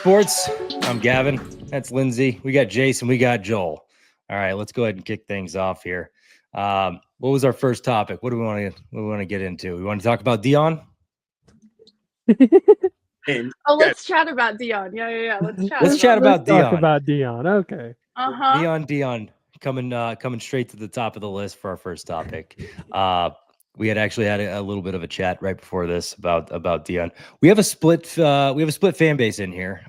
Sports. I'm Gavin. That's Lindsay. We got Jason. We got Joel. All right, let's go ahead and kick things off here. What was our first topic? What do we want to get into? We want to talk about Deion. Let's chat about Deion. Yeah. Let's chat. Let's chat about Deion. Talk about Deion. Okay. Deion coming straight to the top of the list for our first topic. We had actually had a little bit of a chat right before this about Deion. We have a split fan base in here.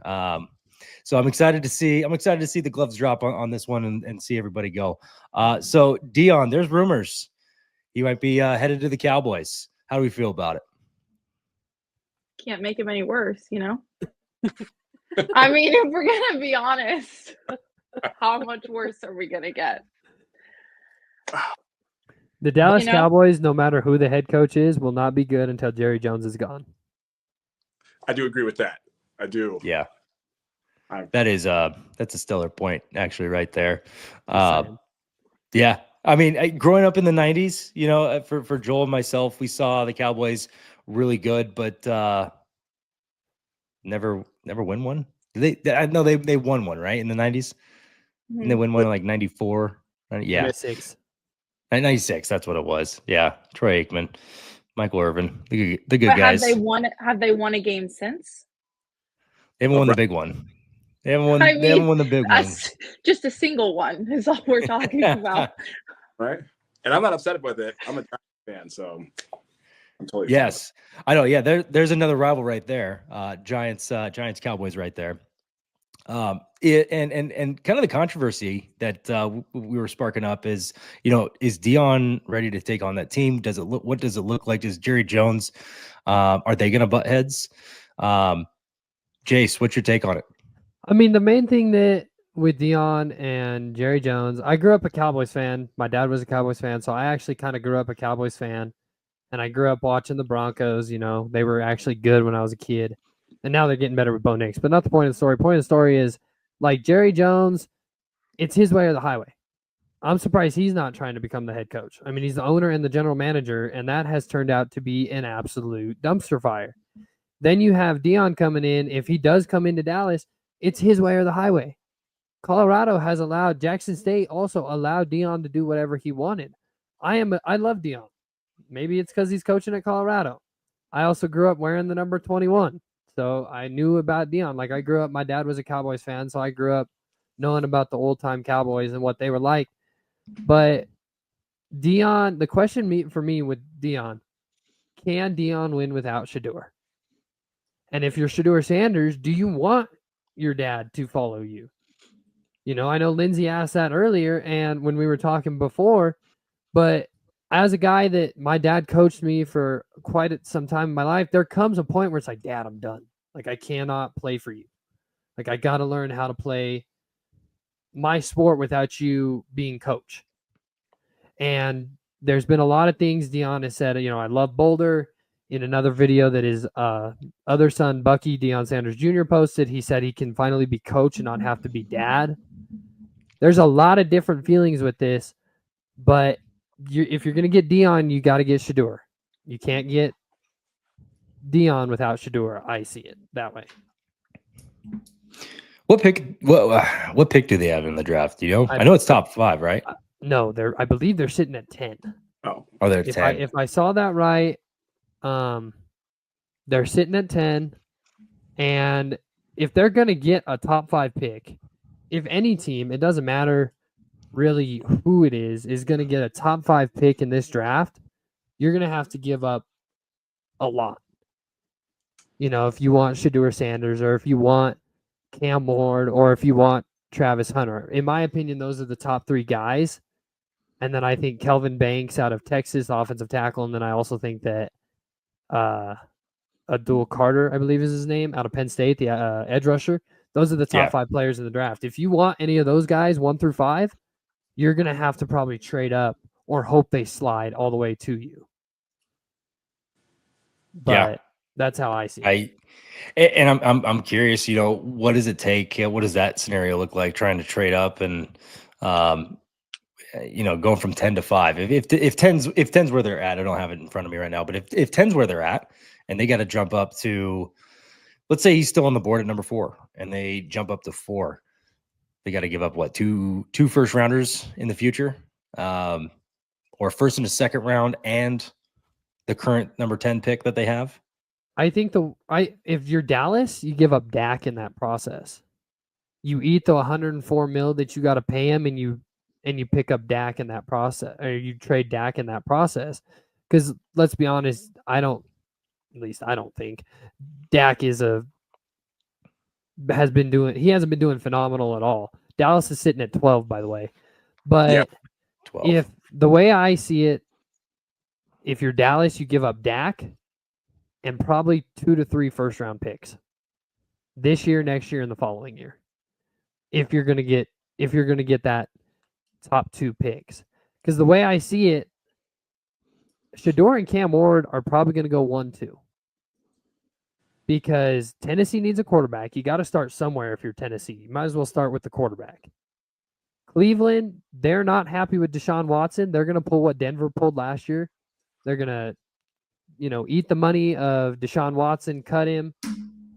So I'm excited to see the gloves drop on this one and see everybody go. So Deion, there's rumors he might be headed to the Cowboys. How do we feel about it? Can't make him any worse, you know? I mean, if we're going to be honest, how much worse are we going to get? The Dallas Cowboys, no matter who the head coach is, will not be good until Jerry Jones is gone. I do agree with that. I do. Yeah. That's a stellar point, actually, right there. Yeah. I mean, growing up in the 90s, you know, for Joel and myself, we saw the Cowboys really good, but never win one. I know they won one, right, in the 90s? Mm-hmm. And they win one in like 94. Yeah. 96. 96, that's what it was. Yeah. Troy Aikman, Michael Irvin, the good guys. Have they won a game since? They haven't won the big one. They haven't won the big one. Just a single one is all we're talking about. Right? And I'm not upset about that. I'm a Giants fan, so I'm totally yes. I know. Yeah, there's another rival right there. Giants Cowboys right there. And kind of the controversy that we were sparking up is, you know, is Deion ready to take on that team? What does it look like? Is Jerry Jones, are they going to butt heads? Jace, what's your take on it? I mean, the main thing that with Deion and Jerry Jones, I grew up a Cowboys fan. My dad was a Cowboys fan, so I actually kind of grew up a Cowboys fan. And I grew up watching the Broncos. You know, they were actually good when I was a kid. And now they're getting better with Bo Nix. But not the point of the story. Point of the story is, like, Jerry Jones, it's his way or the highway. I'm surprised he's not trying to become the head coach. I mean, he's the owner and the general manager, and that has turned out to be an absolute dumpster fire. Then you have Deion coming in. If he does come into Dallas, it's his way or the highway. Colorado has allowed, Jackson State also allowed Deion to do whatever he wanted. I love Deion. Maybe it's because he's coaching at Colorado. I also grew up wearing the number 21. So I knew about Deion. Like, I grew up, my dad was a Cowboys fan, so I grew up knowing about the old-time Cowboys and what they were like. But Deion, the question for me with Deion, can Deion win without Shedeur? And if you're Shedeur Sanders, do you want your dad to follow you? You know, I know Lindsay asked that earlier and when we were talking before, but as a guy that my dad coached me for quite some time in my life, there comes a point where it's like, Dad, I'm done. Like, I cannot play for you. Like, I got to learn how to play my sport without you being coach. And there's been a lot of things Deion has said. You know, I love Boulder. In another video that his other son, Bucky, Deion Sanders Jr. posted, he said he can finally be coach and not have to be dad. There's a lot of different feelings with this, but if you're going to get Deion, you got to get Shedeur. You can't get Deion without Shedeur. I see it that way. What pick do they have in the draft? Do you know? I know it's top 5, right? No, I believe they're sitting at 10. Oh, they're 10. If I saw that right, they're sitting at 10, and if they're going to get a top 5 pick, if any team, it doesn't matter really who it is going to get a top 5 pick in this draft, you're going to have to give up a lot. You know, if you want Shedeur Sanders, or if you want Cam Ward, or if you want Travis Hunter. In my opinion, those are the top 3 guys. And then I think Kelvin Banks out of Texas, offensive tackle, and then I also think that Abdul Carter, I believe is his name, out of Penn State, the edge rusher. Those are the top 5 players in the draft. If you want any of those guys, 1 through 5, you're going to have to probably trade up or hope they slide all the way to you. But that's how I see it. I'm curious, you know, what does it take? What does that scenario look like, trying to trade up and, you know, going from 10 to 5? If 10's where they're at, I don't have it in front of me right now, but if 10's where they're at and they got to jump up to, let's say he's still on the board at number 4 and they jump up to 4. They got to give up what, two first rounders in the future, or first and a second round, and the current number 10 pick that they have. I think if you're Dallas, you give up Dak in that process. You eat the 104 mil that you got to pay him, and you pick up Dak in that process, or you trade Dak in that process. Because let's be honest, I don't think Dak hasn't been doing phenomenal at all. Dallas is sitting at 12, by the way. But 12. if the way I see it, if you're Dallas, you give up Dak and probably 2 to 3 first round picks this year, next year, and the following year. If you're gonna get that top 2 picks, because the way I see it, Shador and Cam Ward are probably going to go 1-2. Because Tennessee needs a quarterback. You got to start somewhere if you're Tennessee. You might as well start with the quarterback. Cleveland, they're not happy with Deshaun Watson. They're going to pull what Denver pulled last year. They're going to, eat the money of Deshaun Watson, cut him,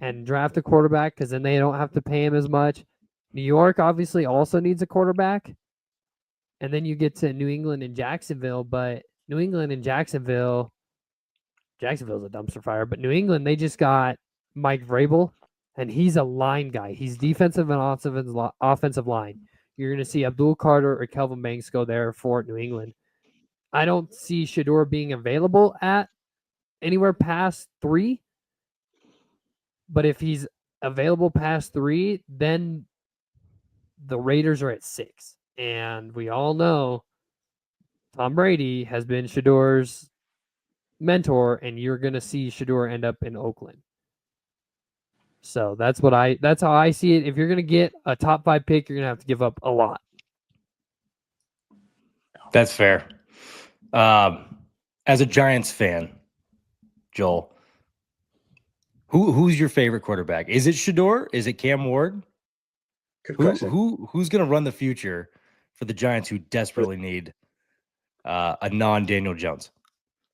and draft a quarterback because then they don't have to pay him as much. New York obviously also needs a quarterback. And then you get to New England and Jacksonville, but New England and Jacksonville's a dumpster fire, but New England, they just got Mike Vrabel, and he's a line guy. He's defensive and offensive line. You're going to see Abdul Carter or Kelvin Banks go there for New England. I don't see Shador being available at anywhere past 3, but if he's available past 3, then the Raiders are at 6. And we all know Tom Brady has been Shador's mentor, and you're going to see Shador end up in Oakland. So that's how I see it. If you're going to get a top 5 pick, you're going to have to give up a lot. That's fair. As a Giants fan, Joel, who's your favorite quarterback? Is it Shador? Is it Cam Ward? Good question. Who's going to run the future for the Giants who desperately need a non-Daniel Jones?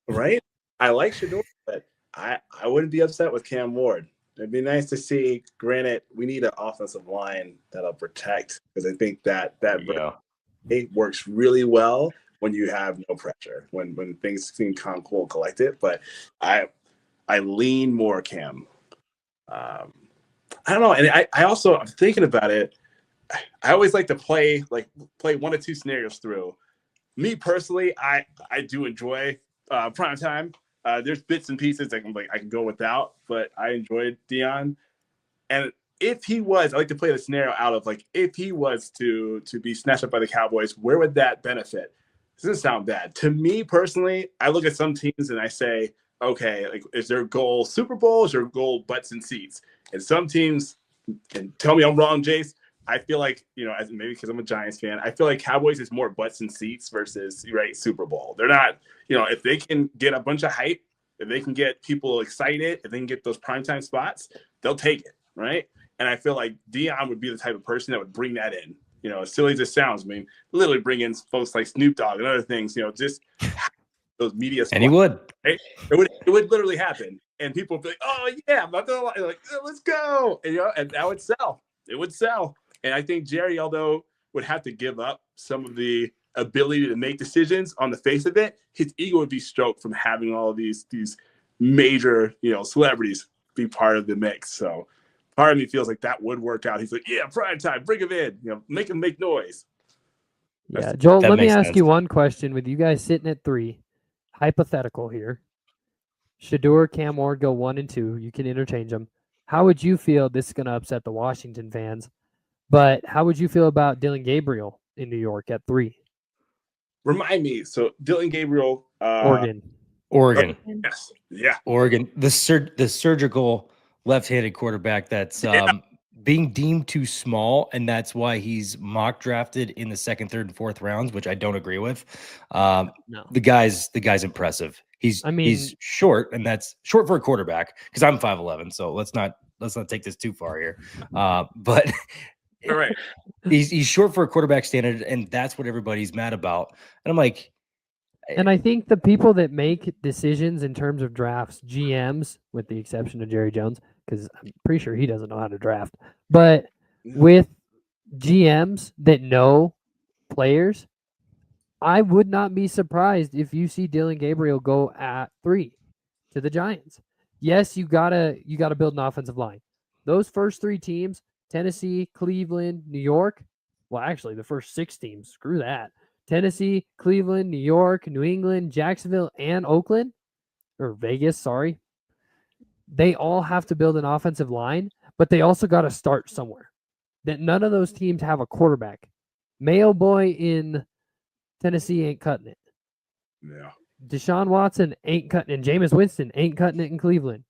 Right? I like Shador, but I wouldn't be upset with Cam Ward. It'd be nice to see. Granted, we need an offensive line that'll protect, because I think that it works really well when you have no pressure, when things seem calm, cool, and collected. But I lean more Cam. I don't know, and I also, I'm thinking about it. I always like to play 1 or 2 scenarios through. Me personally, I do enjoy prime time. There's bits and pieces I can go without, but I enjoyed Deion. And if he was, I like to play the scenario out of if he was to be snatched up by the Cowboys, where would that benefit? This doesn't sound bad. To me personally, I look at some teams and I say, okay, is their goal Super Bowl? Is their goal butts and seats? And some teams, and tell me I'm wrong, Jace, I feel like, maybe because I'm a Giants fan, I feel like Cowboys is more butts and seats versus Super Bowl. They're not, if they can get a bunch of hype, if they can get people excited, if they can get those primetime spots, they'll take it, right? And I feel like Deion would be the type of person that would bring that in. As silly as it sounds, literally bring in folks like Snoop Dogg and other things, just those media spots. And he would. Right? It would literally happen. And people would be like, oh, yeah, I'm not going to lie. Like, let's go. And that would sell. It would sell. And I think Jerry, although would have to give up some of the ability to make decisions on the face of it, his ego would be stroked from having all of these major, celebrities be part of the mix. So part of me feels like that would work out. He's like, yeah, prime time, bring him in, make him make noise. Yeah, Joel, let me makes ask sense. you one question with you guys sitting at 3. Hypothetical here. Shador, Cam Ward go 1 and 2. You can interchange them. How would you feel? This is going to upset the Washington fans. But how would you feel about Dylan Gabriel in New York at 3? Remind me. So Dylan Gabriel, Oregon. Yes. Yeah. Oregon. The surgical left-handed quarterback that's being deemed too small, and that's why he's mock drafted in the 2nd, 3rd, and 4th rounds, which I don't agree with. No. The guy's impressive. He's short, and that's short for a quarterback, because I'm 5'11", so let's not take this too far here. But All right. He's short for a quarterback standard, and that's what everybody's mad about. And I'm like, and I think the people that make decisions in terms of drafts, GMs, with the exception of Jerry Jones, because I'm pretty sure he doesn't know how to draft. But Yeah. with GMs that know players, I would not be surprised if you see Dylan Gabriel go at 3 to the Giants. Yes, you gotta build an offensive line. Those first 3 teams, Tennessee, Cleveland, New York. Well, actually, the first 6 teams, screw that. Tennessee, Cleveland, New York, New England, Jacksonville, and Oakland, or Vegas, sorry. They all have to build an offensive line, but they also got to start somewhere. That none of those teams have a quarterback. Mayo Boy in Tennessee ain't cutting it. Yeah. Deshaun Watson ain't cutting it. And Jameis Winston ain't cutting it in Cleveland.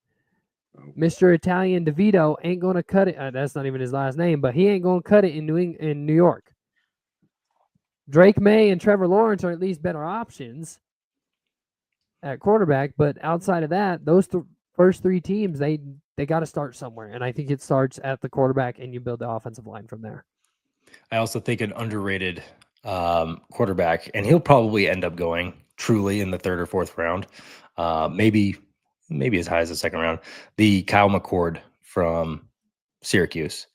Oh. Mr. Italian DeVito ain't going to cut it. That's not even his last name, but he ain't going to cut it in New York. Drake May and Trevor Lawrence are at least better options at quarterback, but outside of that, those first 3 teams, they got to start somewhere, and I think it starts at the quarterback, and you build the offensive line from there. I also think an underrated quarterback, and he'll probably end up going truly in the 3rd or 4th round, maybe as high as the 2nd round. The Kyle McCord from Syracuse.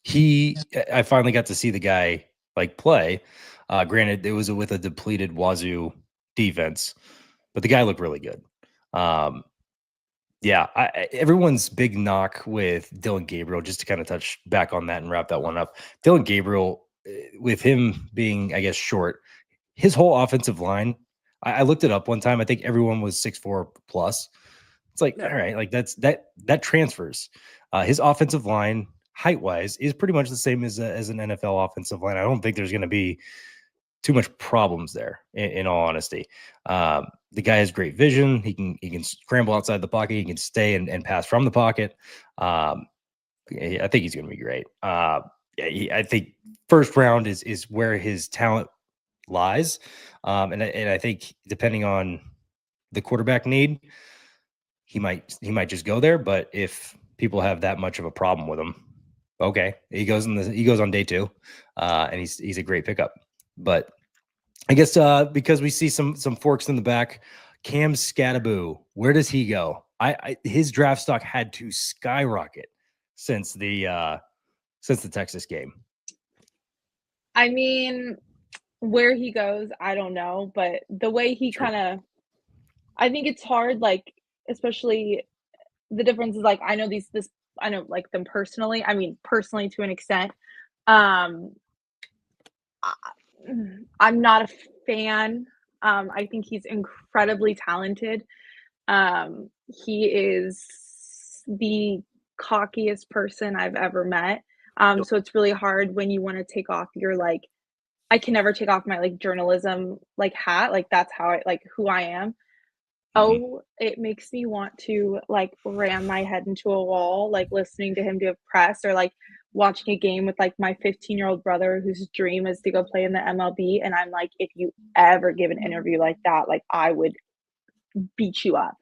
I finally got to see the guy like play. Granted, it was with a depleted Wazoo defense, but the guy looked really good. Yeah, everyone's big knock with Dylan Gabriel, just to kind of touch back on that and wrap that one up. Dylan Gabriel, with him being, I guess, short, his whole offensive line, I looked it up one time. I think everyone was 6'4" plus. It's like, all right, like that transfers. His offensive line, height wise, is pretty much the same as an NFL offensive line. I don't think there's going to be too much problems there, in all honesty. The guy has great vision. He can scramble outside the pocket. He can stay and pass from the pocket. I think he's going to be great. I think 1st round is where his talent lies. And I think depending on the quarterback need, he might just go there. But if people have that much of a problem with him, okay, he goes on day 2, and he's a great pickup. But I guess because we see some forks in the back, Cam Scattaboo, where does he go? His draft stock had to skyrocket since the Texas game. I mean, where he goes, I don't know, but the way he kind of, I think it's hard, like, especially the difference is, like, I know I know, like, them personally. I mean, personally to an extent. I'm not a fan. I think he's incredibly talented. He is the cockiest person I've ever met. So it's really hard when you want to take off your, like, I can never take off my, like, journalism, like, hat. Like, that's how who I am. Oh, it makes me want to, like, ram my head into a wall, like, listening to him do a press, or, like, watching a game with, like, my 15-year-old brother whose dream is to go play in the MLB, and I'm like, if you ever give an interview like that, like, I would beat you up.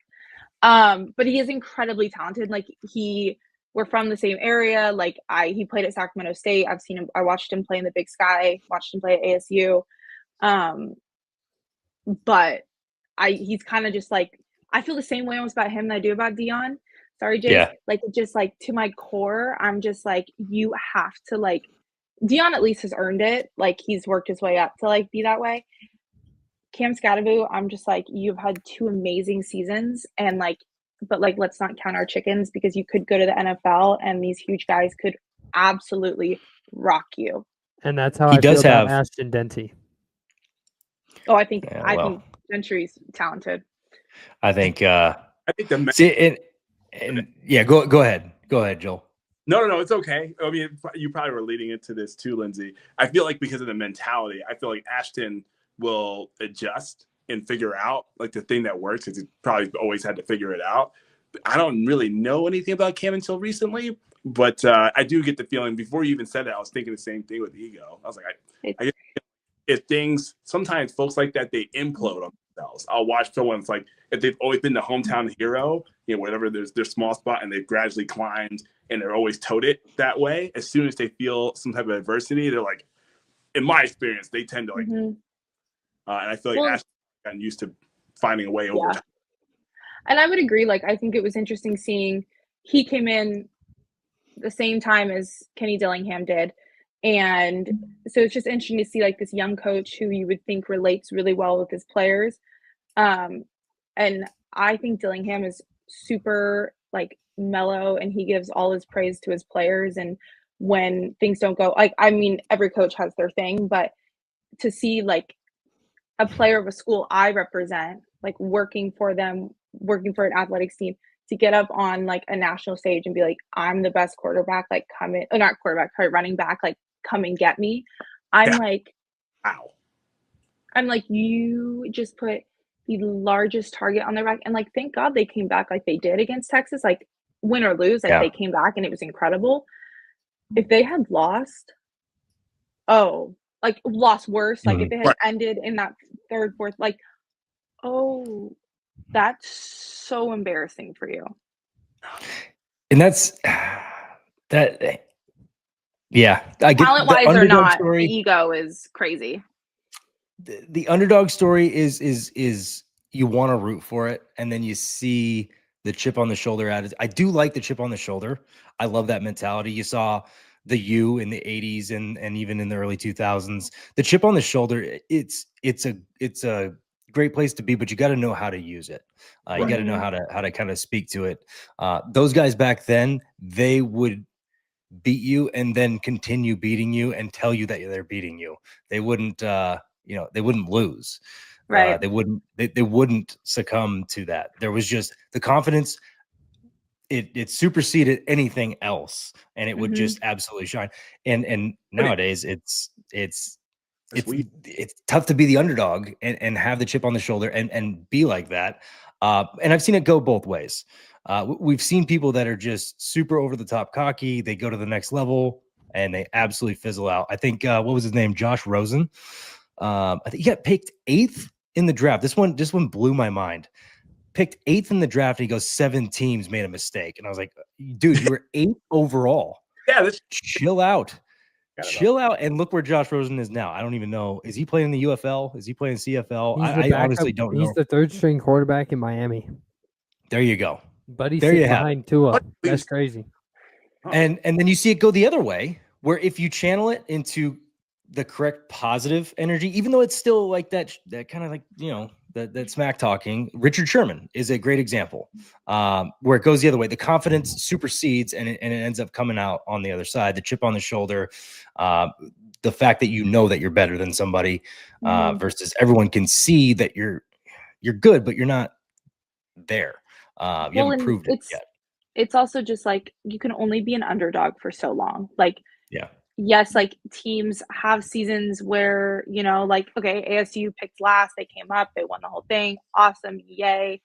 But he is incredibly talented. Like, we're from the same area. Like, he played at Sacramento State. I've seen him. I watched him play in the Big Sky. Watched him play at ASU. But he's kind of just like, I feel the same way almost about him that I do about Deion. Sorry, Jay. Yeah. Like, just like to my core, I'm just like, you have to, like, Deion at least has earned it. Like, he's worked his way up to, like, be that way. Cam Scattaboo, I'm just like, you've had 2 amazing seasons, and, like, but, like, let's not count our chickens, because you could go to the NFL and these huge guys could absolutely rock you. And that's how He I feel does about have- Ashton Denty. Oh, I think Yeah, I well. think Gentry's talented. I think I think the see, and yeah, go ahead, Joel. No, it's okay. I mean, you probably were leading into this too, Lindsay. I feel like because of the mentality, I feel like Ashton will adjust and figure out, like, the thing that works, because he probably always had to figure it out. I don't really know anything about Cam until recently, but I do get the feeling, before you even said it, I was thinking the same thing with ego. I was like, I guess if things, sometimes folks like that, they implode on themselves. I'll watch someone's, like, if they've always been the hometown hero, you know, whatever, there's their small spot, and they've gradually climbed and they're always toed it that way. As soon as they feel some type of adversity, they're like, in my experience, they tend to, like, and I feel like Ashton gotten used to finding a way over time. And I would agree. Like, I think it was interesting seeing he came in the same time as Kenny Dillingham did. And so it's just interesting to see like this young coach who you would think relates really well with his players. And I think Dillingham is super like mellow, and he gives all his praise to his players. And when things don't go, like, I mean, every coach has their thing, but to see like a player of a school I represent, like working for them, working for an athletics team, to get up on like a national stage and be like, I'm the best quarterback, like come in, not quarterback, sorry, running back, like come and get me. I'm like, Wow. I'm like, you just put the largest target on their back. And like, thank God they came back like they did against Texas, like win or lose, like they came back and it was incredible. If they had lost, like lost worse, like if it had ended in that third, fourth, like, oh, that's so embarrassing for you. And that's that. Yeah, I get talent the wise or underdog not. story. The ego is crazy. The underdog story is you want to root for it, and then you see the chip on the shoulder attitude. I do like the chip on the shoulder. I love that mentality. You saw the U in the 80s and even in the early 2000s. The chip on the shoulder, it's a great place to be, but you got to know how to use it. You got to know how to kind of speak to it. Those guys back then, they would beat you and then continue beating you and tell you that they're beating you. They wouldn't they wouldn't lose. Right. They wouldn't succumb to that. There was just the confidence. It superseded anything else, and it would just absolutely shine. And nowadays it's tough to be the underdog and have the chip on the shoulder and be like that. And I've seen it go both ways. We've seen people that are just super over the top cocky. They go to the next level and they absolutely fizzle out. I think what was his name? Josh Rosen. I think he got picked 8th in the draft. This one blew my mind. Picked 8th in the draft. And he goes, 7 teams made a mistake. And I was like, dude, you were 8th overall. Yeah, chill out. Chill out and look where Josh Rosen is now. I don't even know. Is he playing in the UFL? Is he playing CFL? I honestly don't know. He's the 3rd string quarterback in Miami. There you go. But he's sitting behind Tua. That's crazy. And then you see it go the other way, where if you channel it into the correct positive energy, even though it's still like that kind of like, that smack talking. Richard Sherman is a great example, where it goes the other way. The confidence supersedes and it ends up coming out on the other side. The chip on the shoulder, the fact that you know that you're better than somebody, versus everyone can see that you're good, but you're not there. You haven't proved it yet. It's also just like you can only be an underdog for so long. Like, yes, like teams have seasons where, like, okay, ASU picked last, they came up, they won the whole thing. Awesome. Yay.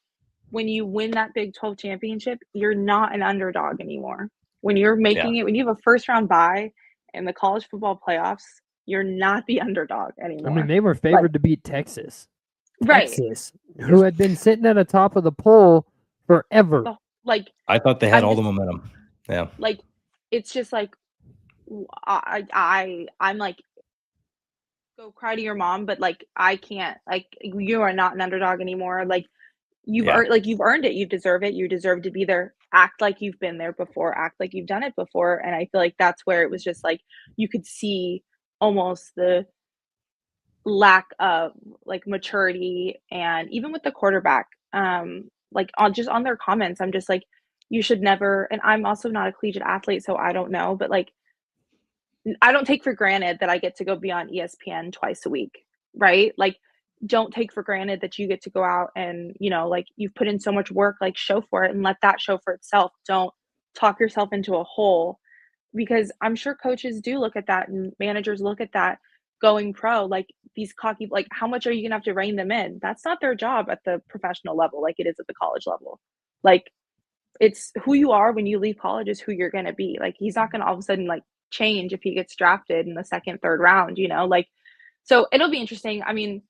When you win that Big 12 championship, you're not an underdog anymore. When you're making it, when you have a first round bye in the college football playoffs, you're not the underdog anymore. I mean, they were favored to beat Texas. Right. Texas, who had been sitting at the top of the poll forever. Like, I thought they had all the momentum. Yeah. Like, it's just like, I'm like, go cry to your mom, but like, I can't, like, you are not an underdog anymore. Like, you've earned it. You deserve it. You deserve to be there. Act like you've been there before. Act like you've done it before. And I feel like that's where it was just like, you could see almost the lack of like maturity. And even with the quarterback, like on their comments, I'm just like, you should never, and I'm also not a collegiate athlete, so I don't know, but like, I don't take for granted that I get to go be on ESPN twice a week, right? Like, don't take for granted that you get to go out and, like, you've put in so much work, like, show for it and let that show for itself. Don't talk yourself into a hole, because I'm sure coaches do look at that and managers look at that going pro, like these cocky, like, how much are you gonna have to rein them in? That's not their job at the professional level like it is at the college level. Like, it's who you are when you leave college is who you're gonna be. Like, he's not gonna all of a sudden like change if he gets drafted in the 2nd, 3rd round, like, so it'll be interesting. I mean,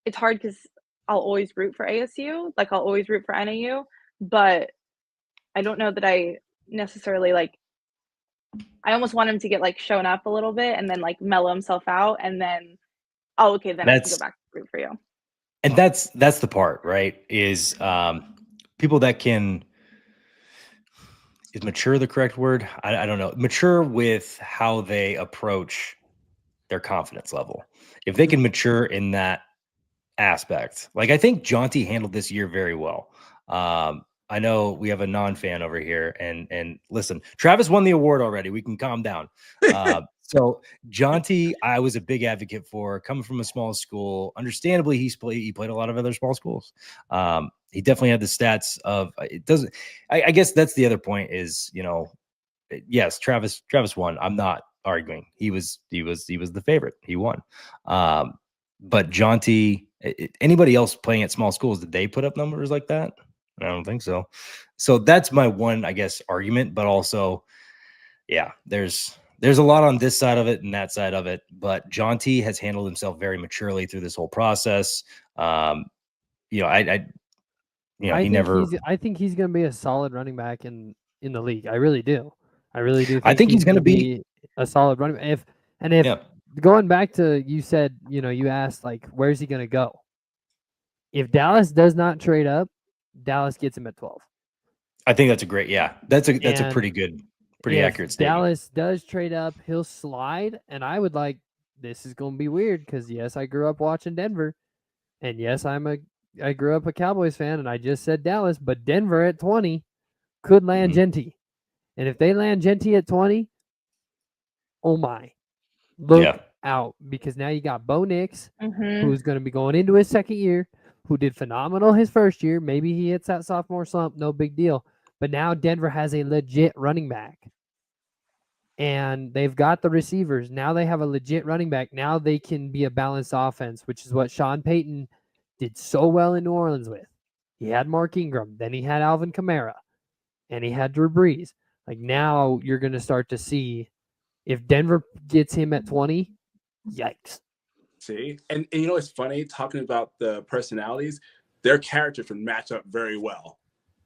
it's hard because I'll always root for ASU, like I'll always root for NAU, but I don't know that I necessarily like, I almost want him to get like shown up a little bit and then like mellow himself out and then, okay, then I can go back to root for you. And that's the part, right? Is people that can is mature the correct word? I don't know. Mature with how they approach their confidence level. If they can mature in that aspect, like I think Jaunty handled this year very well. I know we have a non-fan over here, and listen, Travis won the award already. We can calm down. So Jaunty, I was a big advocate for, coming from a small school. Understandably, he played a lot of other small schools. He definitely had the stats of it. Doesn't I guess that's the other point is, you know, yes, Travis won. I'm not arguing. He was the favorite. He won. But Jaunty, anybody else playing at small schools, did they put up numbers like that? I don't think so. So that's my one, I guess, argument. But also, yeah, there's a lot on this side of it and that side of it. But Jaunty has handled himself very maturely through this whole process. You know, I think he's going to be a solid running back in the league. I really do. I really do. I think he's going to be a solid running back. If going back to, you said, you know, you asked like, where's he going to go? If Dallas does not trade up, Dallas gets him at 12. I think that's a great, that's a pretty good, pretty accurate statement. Dallas does trade up, he'll slide, and I would like, this is going to be weird because yes, I grew up watching Denver, and yes, I grew up a Cowboys fan, and I just said Dallas, but Denver at 20 could land Genty. And if they land Genty at 20, oh my, look out, because now you got Bo Nix, who's going to be going into his second year, who did phenomenal his first year. Maybe he hits that sophomore slump, no big deal. But now Denver has a legit running back. And they've got the receivers. Now they have a legit running back. Now they can be a balanced offense, which is what Sean Payton did so well in New Orleans with. He had Mark Ingram, then he had Alvin Kamara, and he had Drew Brees. Like, now you're going to start to see, if Denver gets him at 20, yikes. See, and you know, it's funny talking about the personalities. Their characters would match up very well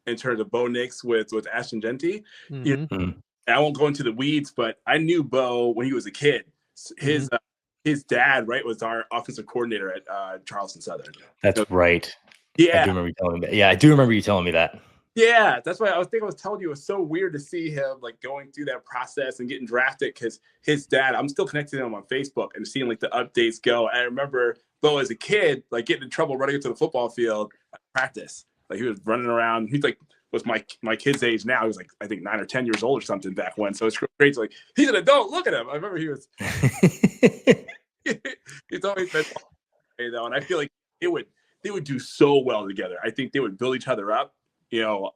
in terms of Bo Nix with Ashton Genty. You know, I won't go into the weeds, but I knew Bo when he was a kid. His dad, right, was our offensive coordinator at Charleston Southern. That's right. Yeah, I do remember you telling me that. Yeah, I do remember you telling me that. Yeah, that's why I was telling you, it was so weird to see him like going through that process and getting drafted, because his dad, I'm still connected to him on Facebook and seeing like the updates go. And I remember Bo as a kid, like getting in trouble running into the football field at practice. Like he was running around. He's like, was my kid's age now. He was like, I think 9 or 10 years old or something back when. So it's crazy. Like, he's an adult. Look at him. I remember he was. He's always been, you know, and I feel like they would do so well together. I think they would build each other up, you know,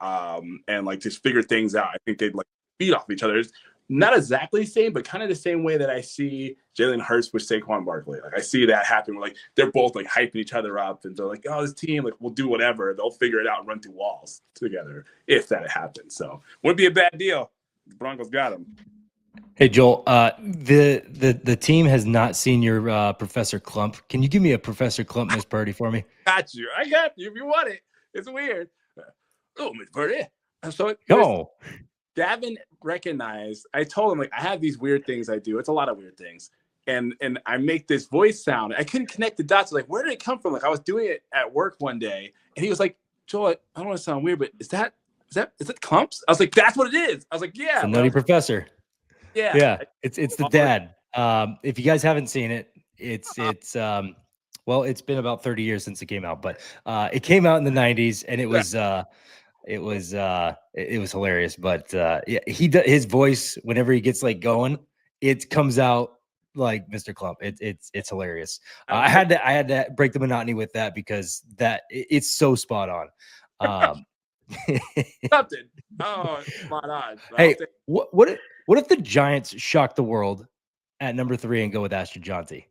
and like just figure things out. I think they'd like feed off each other. It's not exactly the same, but kind of the same way that I see Jalen Hurts with Saquon Barkley. Like I see that happen where like they're both like hyping each other up, and they're like, oh, this team, like we'll do whatever. They'll figure it out and run through walls together if that happens. So wouldn't be a bad deal. The Broncos got him. Hey Joel, the team has not seen your Professor Clump. Can you give me a Professor Clump Miss Purdy for me? I got you if you want it. It's weird. Oh, Miss Purdy. So no. Davin recognized, I told him, like, I have these weird things I do. It's a lot of weird things. And I make this voice sound. I couldn't connect the dots. Like, where did it come from? Like, I was doing it at work one day, and he was like, Joel, I don't want to sound weird, but is that clumps? I was like, that's what it is. I was like, yeah. It's a nutty professor. Yeah. Yeah. It's the dad. If you guys haven't seen it, it's well, it's been about 30 years since it came out, but it came out in the 90s, and it was hilarious. But yeah, his voice, whenever he gets like going, it comes out like Mr. Clump. It's hilarious. I had to break the monotony with that, because it's so spot on. Something. Oh, spot on. Hey, what if the Giants shock the world at number 3 and go with Ashton Genty?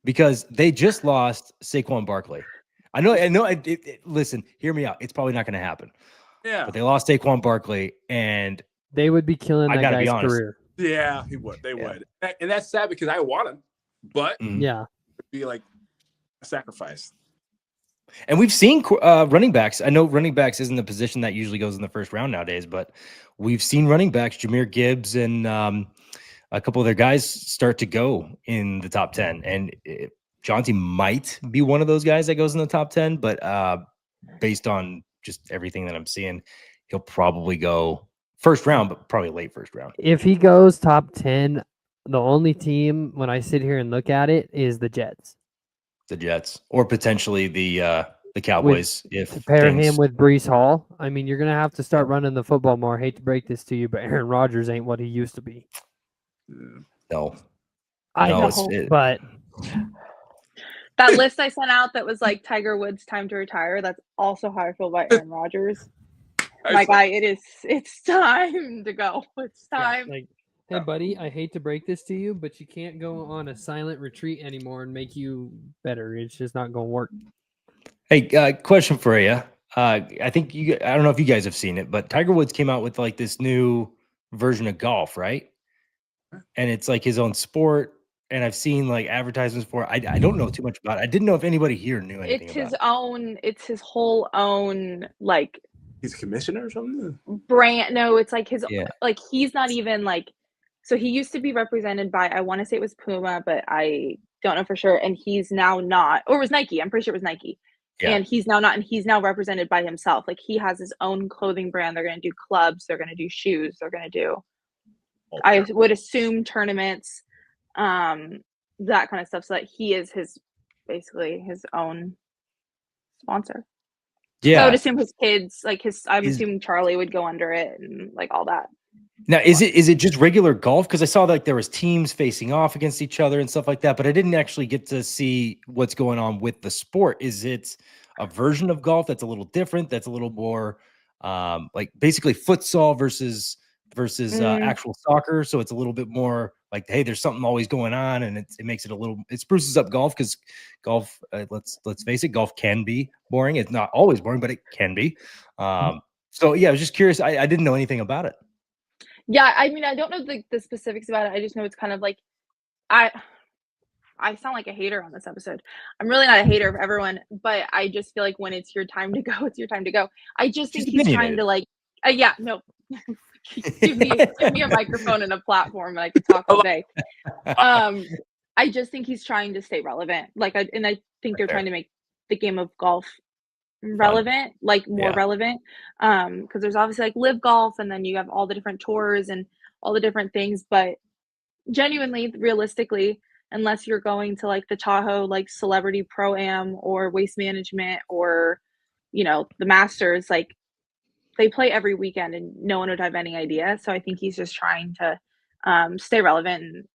Because they just lost Saquon Barkley. I know. Listen, hear me out. It's probably not going to happen. Yeah. But they lost Saquon Barkley, and they would be killing that guy's career. Yeah, he would. They would. And that's sad, because I want him. But yeah, it'd be like a sacrifice. And we've seen running backs. I know running backs isn't the position that usually goes in the first round nowadays, but we've seen running backs, Jahmyr Gibbs and a couple of their guys, start to go in the top 10. And Genty might be one of those guys that goes in the top 10, but based on just everything that I'm seeing, he'll probably go first round, but probably late first round. If he goes top 10, the only team when I sit here and look at it is the Jets. The Jets, or potentially the Cowboys, To if pair things, him with Brees Hall. I mean, you're gonna have to start running the football more. Hate to break this to you, but Aaron Rodgers ain't what he used to be. no, I no, know, but That list I sent out that was like Tiger Woods' time to retire. That's also how I feel about Aaron Rodgers. My guy, it's time to go. It's time. like, hey, buddy, I hate to break this to you, but you can't go on a silent retreat anymore and make you better. It's just not going to work. Hey, question for you. I think I don't know if you guys have seen it, but Tiger Woods came out with like this new version of golf, right? And it's like his own sport. And I've seen like advertisements for it. I don't know too much about it. I didn't know if anybody here knew anything It's about his it. own. It's his whole own like He's a commissioner or something. brand. No, it's like his Yeah. like he's not even like. So he used to be represented by, I want to say it was Puma, but I don't know for sure. And he's now not, or it was Nike. I'm pretty sure it was Nike. Yeah. And he's now not, and he's now represented by himself. Like he has his own clothing brand. They're going to do clubs. They're going to do shoes. They're going to do, I would assume tournaments, that kind of stuff. So that he is basically his own sponsor. Yeah. So I would assume his kids, like I'm assuming Charlie would go under it and like all that. Now, is it just regular golf? Because I saw like there was teams facing off against each other and stuff like that, but I didn't actually get to see what's going on with the sport. Is it a version of golf that's a little different? That's a little more like basically futsal versus actual soccer. So it's a little bit more like, hey, there's something always going on, and it makes it a little. It spruces up golf because golf. Let's face it, golf can be boring. It's not always boring, but it can be. So yeah, I was just curious. I didn't know anything about it. Yeah, I mean, I don't know the specifics about it. I just know it's kind of like I sound like a hater on this episode. I'm really not a hater of everyone, but I just feel like when it's your time to go, it's your time to go. I just think he's trying to like, yeah, no, give me a microphone and a platform and I can talk all day. I just think he's trying to stay relevant. Like, I think they're trying to make the game of golf relevant, like more relevant, because there's obviously like live golf, and then you have all the different tours and all the different things, but genuinely, realistically, unless you're going to like the Tahoe like celebrity pro-am or Waste Management or the Masters, like they play every weekend and no one would have any idea. So I think he's just trying to stay relevant, and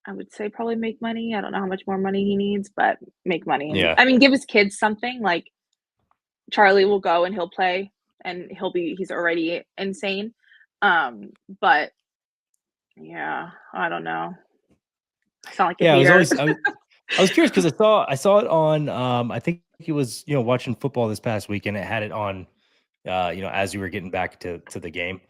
I would say probably make money. I don't know how much more money he needs, but make money. And, I mean, give his kids something. Like Charlie will go and he'll play, and he's already insane. But yeah, I don't know. I sound like a hater. I was curious because I saw it on I think he was watching football this past week, and it had it on as you were getting back to the game,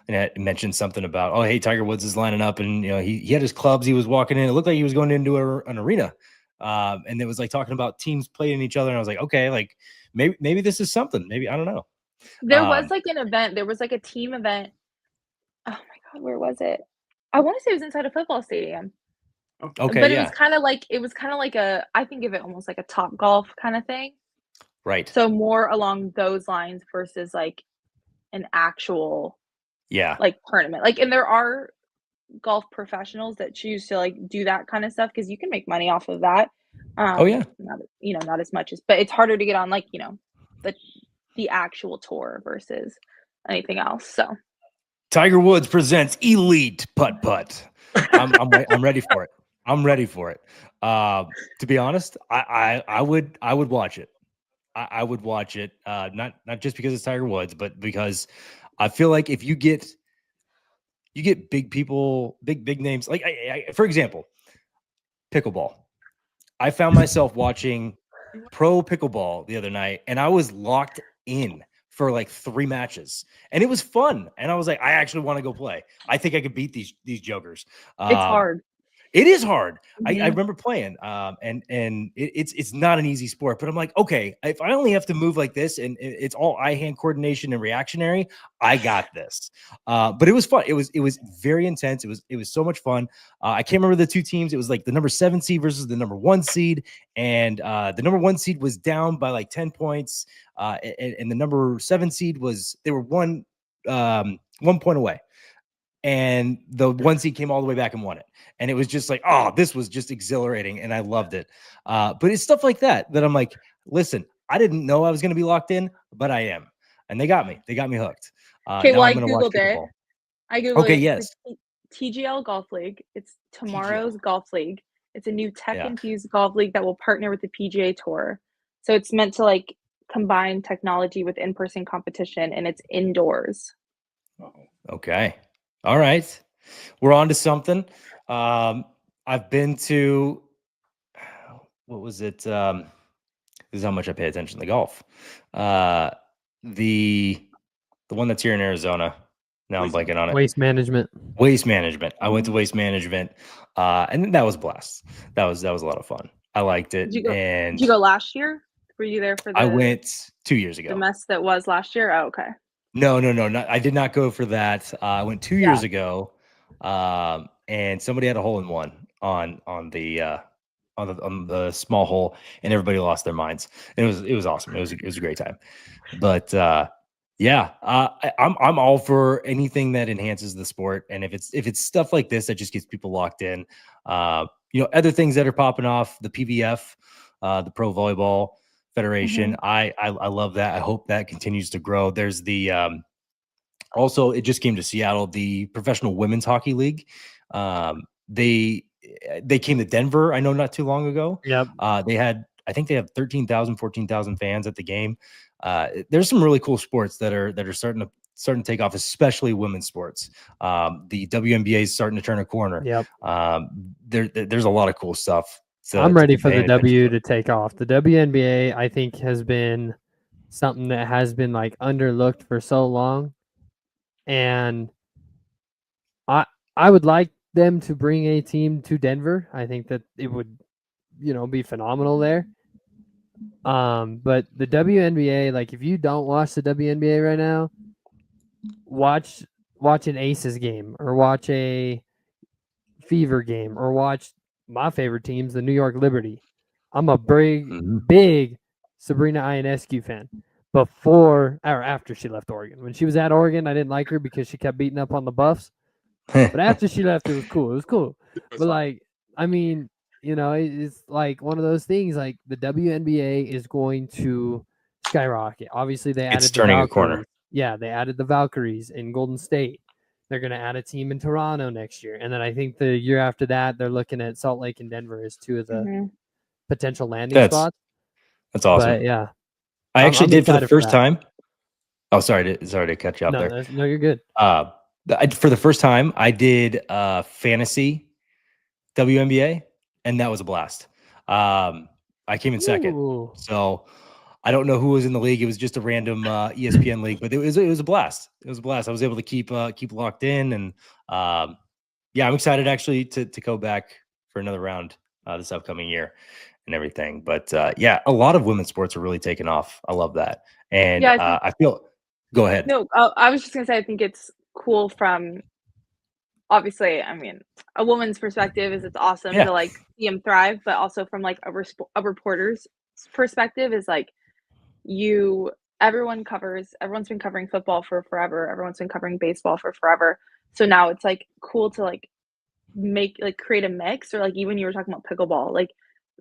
and it mentioned something about, oh hey, Tiger Woods is lining up, and he had his clubs, he was walking in, it looked like he was going into an arena, and it was like talking about teams playing each other, and I was like, okay, like maybe this is something, maybe, I don't know. There was like an event, there was like a team event. Oh my god, where was it? I want to say it was inside a football stadium. Okay, but it was kind of like I think of it almost like a Top Golf kind of thing. Right. So more along those lines versus like an actual like tournament. Like, and there are golf professionals that choose to like do that kind of stuff because you can make money off of that. Not as much as, but it's harder to get on like the actual tour versus anything else. So Tiger Woods presents Elite Putt Putt. I'm ready for it. I'm ready for it. To be honest, I would watch it. I would watch it. Not just because it's Tiger Woods, but because I feel like if you get big people, big names, like for example, pickleball. I found myself watching pro pickleball the other night, and I was locked in for like 3 matches, and it was fun. And I was like, I actually want to go play. I think I could beat these jokers. It's hard. It is hard. Mm-hmm. I remember playing, and it's not an easy sport. But I'm like, okay, if I only have to move like this, and it's all eye-hand coordination and reactionary, I got this. But it was fun. It was very intense. It was so much fun. I can't remember the two teams. It was like the number 7 seed versus the number 1 seed, and the number 1 seed was down by like 10 points, and the number 7 seed they were one point away. And the one seed came all the way back and won it. And it was just like, oh, this was just exhilarating. And I loved it. But it's stuff like that I'm like, listen, I didn't know I was going to be locked in, but I am. And they got me hooked. Okay, now well, I I'm going to watch Googled it. pickleball. I Googled Okay, it. yes. It's the TGL Golf League. It's tomorrow's golf league. It's a new Yeah. tech-infused golf league that will partner with the PGA Tour. So it's meant to like combine technology with in-person competition, and it's indoors. Okay. All right. We're on to something. I've been to, what was it? This is how much I pay attention to golf. The one that's here in Arizona. Now I'm blanking on it. Waste management. Waste management. I went to waste management, and that was a blast. That was a lot of fun. I liked it. Did you go last year? Were you there for the? I went 2 years ago. The mess that was last year. Oh, okay. No, I did not go for that. I went 2 years ago, and somebody had a hole in one on the small hole, and everybody lost their minds. And it was awesome. It was a great time. But I'm all for anything that enhances the sport, and if it's stuff like this that just gets people locked in, other things that are popping off, the PVF, the Pro Volleyball Federation. Mm-hmm. I love that. I hope that continues to grow. There's the also, it just came to Seattle, the Professional Women's Hockey League. They came to Denver, I know, not too long ago. Yep. I think they have 13,000, 14,000 fans at the game. There's some really cool sports that are starting to take off, especially women's sports. The WNBA is starting to turn a corner. Yep. There's a lot of cool stuff. So I'm ready for the W to take off. The WNBA, I think, has been something that has been like underlooked for so long, and I would like them to bring a team to Denver. I think that it would, be phenomenal there. But the WNBA, like, if you don't watch the WNBA right now, watch an Aces game, or watch a Fever game, or watch my favorite teams, the New York Liberty. I'm a big Sabrina Ionescu fan. Before or after she left Oregon. When she was at Oregon, I didn't like her because she kept beating up on the Buffs. But after she left, it was cool. It was cool. But like, I mean, it's like one of those things. Like, the WNBA is going to skyrocket. Obviously, they added the Valkyries. A corner. Yeah, they added the Valkyries in Golden State. They're going to add a team in Toronto next year. And then I think the year after that, they're looking at Salt Lake and Denver as two of the potential landing spots. That's awesome. But yeah. I actually did for the first time. Oh, sorry to cut you off there. No, you're good. For the first time, I did fantasy WNBA, and that was a blast. I came in second. So I don't know who was in the league. It was just a random ESPN league, but it was a blast. It was a blast. I was able to keep locked in, and I'm excited actually to go back for another round this upcoming year and everything. But a lot of women's sports are really taking off. I love that, and I feel. Go ahead. No, I was just gonna say I think it's cool from. Obviously, I mean, a woman's perspective is it's awesome to like see them thrive, but also from like a reporter's perspective is like. Everyone's been covering football for forever. Everyone's been covering baseball for forever. So now it's like cool to like create a mix, or like even you were talking about pickleball, like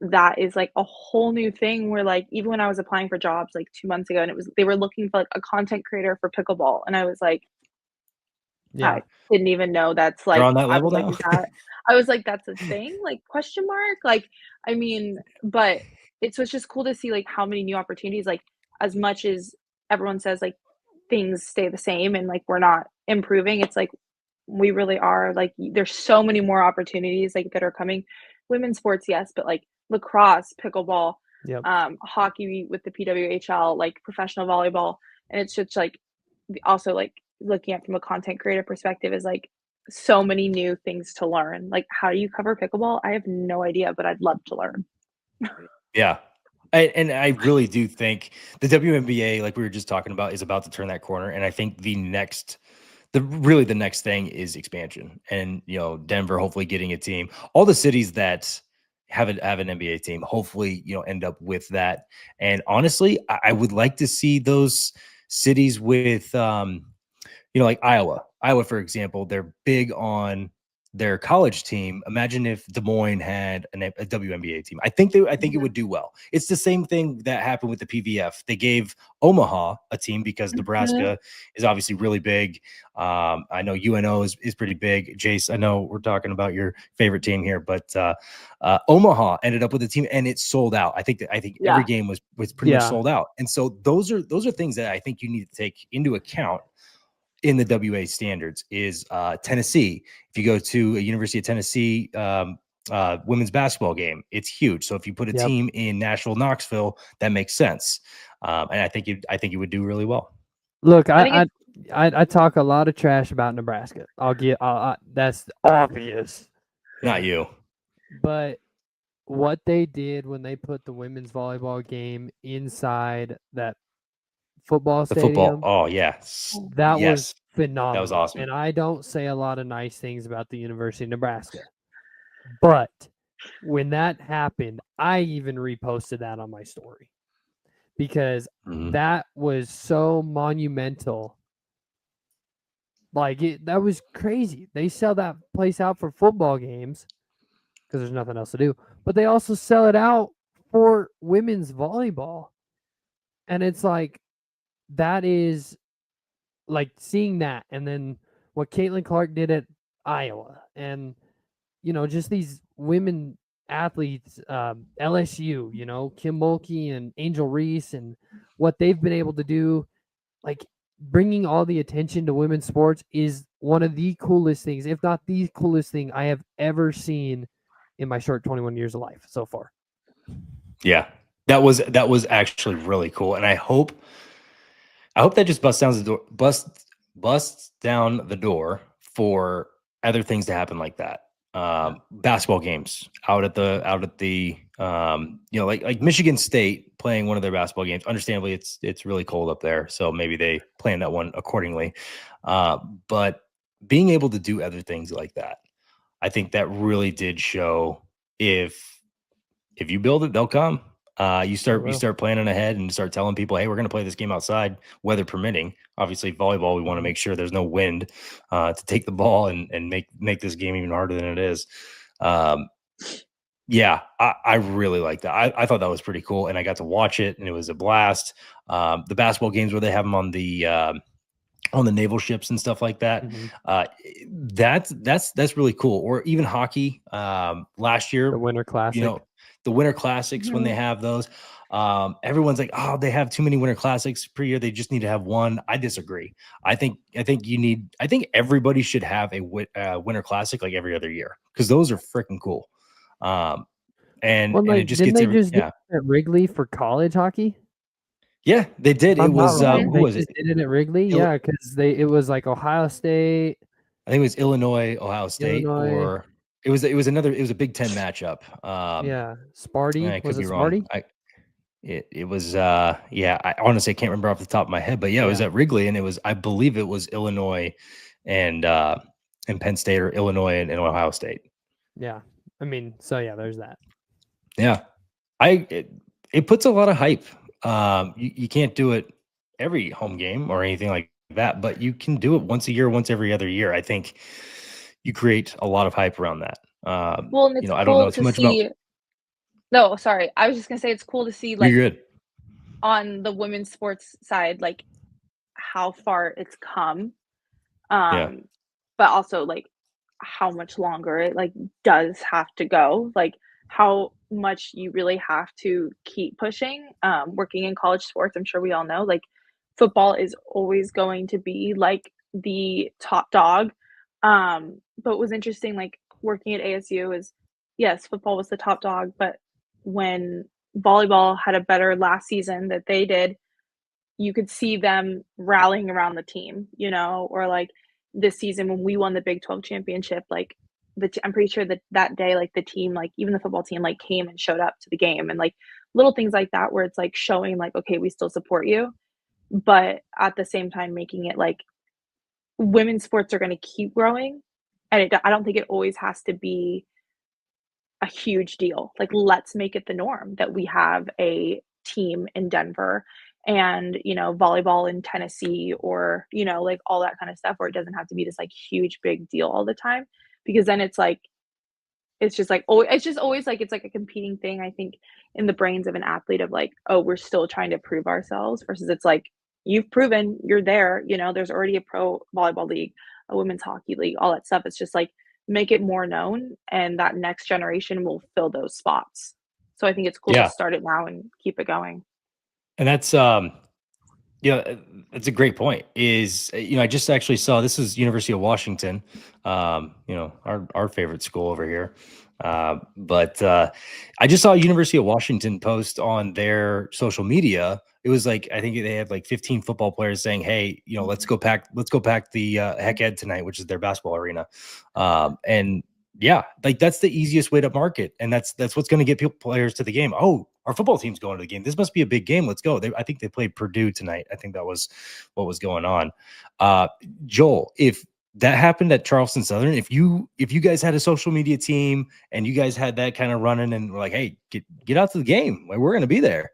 that is like a whole new thing where like even when I was applying for jobs like 2 months ago, and they were looking for like a content creator for pickleball, and I was like, I didn't even know that's like. You're on that level now? I was like, that's a thing? Like, question mark? Like, I mean, but it's just cool to see like how many new opportunities, like as much as everyone says like things stay the same and like we're not improving, it's like we really are. Like, there's so many more opportunities like that are coming. Women's sports, yes, but like lacrosse, pickleball, hockey with the PWHL, like professional volleyball, and it's just like also like looking at from a content creator perspective is like so many new things to learn. Like, how do you cover pickleball? I have no idea, but I'd love to learn. Yeah. And I really do think the WNBA, like we were just talking about, is about to turn that corner. And I think the next thing is expansion. And, Denver hopefully getting a team. All the cities that have an NBA team, hopefully, end up with that. And honestly, I would like to see those cities with, like Iowa, for example, they're big on their college team. Imagine if Des Moines had a WNBA team. I think it would do well. It's the same thing that happened with the PVF. They gave Omaha a team because Nebraska is obviously really big. I know UNO is pretty big. Jace, I know we're talking about your favorite team here, but Omaha ended up with a team and it sold out. I think every game was pretty much sold out. And so those are things that I think you need to take into account in the WA standards. Is Tennessee. If you go to a University of Tennessee women's basketball game, it's huge. So if you put a team in Nashville, Knoxville, that makes sense. And I think you would do really well. Look, I talk a lot of trash about Nebraska. That's obvious. Not you. But what they did when they put the women's volleyball game inside that football stadium. Oh, yes. That was phenomenal. That was awesome. And I don't say a lot of nice things about the University of Nebraska. But when that happened, I even reposted that on my story because that was so monumental. Like, that was crazy. They sell that place out for football games because there's nothing else to do. But they also sell it out for women's volleyball. And it's like, that is like seeing that. And then what Caitlin Clark did at Iowa and, just these women athletes, LSU, Kim Mulkey and Angel Reese and what they've been able to do, like bringing all the attention to women's sports is one of the coolest things, if not the coolest thing I have ever seen in my short 21 years of life so far. Yeah, that was actually really cool. And I hope that just busts down the door for other things to happen like that. Basketball games out at the like Michigan State playing one of their basketball games. Understandably, it's really cold up there, so maybe they plan that one accordingly. But being able to do other things like that, I think that really did show if you build it, they'll come. You start planning ahead and start telling people, hey, we're going to play this game outside, weather permitting. Obviously, volleyball, we want to make sure there's no wind to take the ball and make this game even harder than it is. Yeah, I really like that. I thought that was pretty cool, and I got to watch it, and it was a blast. The basketball games where they have them on the naval ships and stuff like that. That's really cool. Or even hockey. Last year, the Winter Classic. The Winter Classics, when they have those, everyone's like, oh, they have too many Winter Classics per year. They just need to have one. I disagree. I think everybody should have a Winter Classic like every other year because those are freaking cool. And it just gets do it at Wrigley for college hockey? Yeah, they did. It was who was it? Did it at Wrigley? Yeah, because it was like Ohio State. I think it was Illinois, Ohio State, or it was a Big Ten matchup. Sparty. I could be Sparty? wrong. It was I honestly can't remember off the top of my head, but it was at Wrigley, and I believe it was Illinois and Penn State, or Illinois and Ohio State. Yeah, I mean, so there's that. Yeah, it puts a lot of hype. You can't do it every home game or anything like that, but you can do it once a year, once every other year. I think you create a lot of hype around that. Well, and it's I don't know too much about. No, sorry. I was just gonna say it's cool to see, like, You're good. On the women's sports side, like how far it's come, but also like how much longer it like does have to go, like how much you really have to keep pushing. Working in college sports, I'm sure we all know, like football is always going to be like the top dog. But what was interesting, like working at ASU, is yes, football was the top dog, but when volleyball had a better last season that they did, you could see them rallying around the team, or like this season when we won the Big 12 championship, like I'm pretty sure that day, like the team, like even the football team, like came and showed up to the game, and like little things like that where it's like showing like, okay, we still support you, but at the same time making it like women's sports are going to keep growing, and I don't think it always has to be a huge deal. Like, let's make it the norm that we have a team in Denver and, volleyball in Tennessee, or, like all that kind of stuff, where it doesn't have to be this like huge big deal all the time, because then it's like it's just like, oh, it's just always like it's like a competing thing, I think, in the brains of an athlete, of like, oh, we're still trying to prove ourselves, versus it's like, you've proven you're there, there's already a pro volleyball league, a women's hockey league, all that stuff. It's just like, make it more known, and that next generation will fill those spots. So I think it's cool to Yeah. start it now and keep it going. And that's that's a great point. I just actually saw, this is University of Washington, our favorite school over here. But I just saw University of Washington post on their social media. It was like, I think they had like 15 football players saying, "Hey, let's go pack the Heck Ed tonight," which is their basketball arena. And yeah, like that's the easiest way to market, and that's what's going to get players to the game. Oh, our football team's going to the game. This must be a big game. Let's go. I think they played Purdue tonight. I think that was what was going on. Joel, if that happened at Charleston Southern, if you guys had a social media team and you guys had that kind of running, and were like, "Hey, get out to the game. Like, we're going to be there."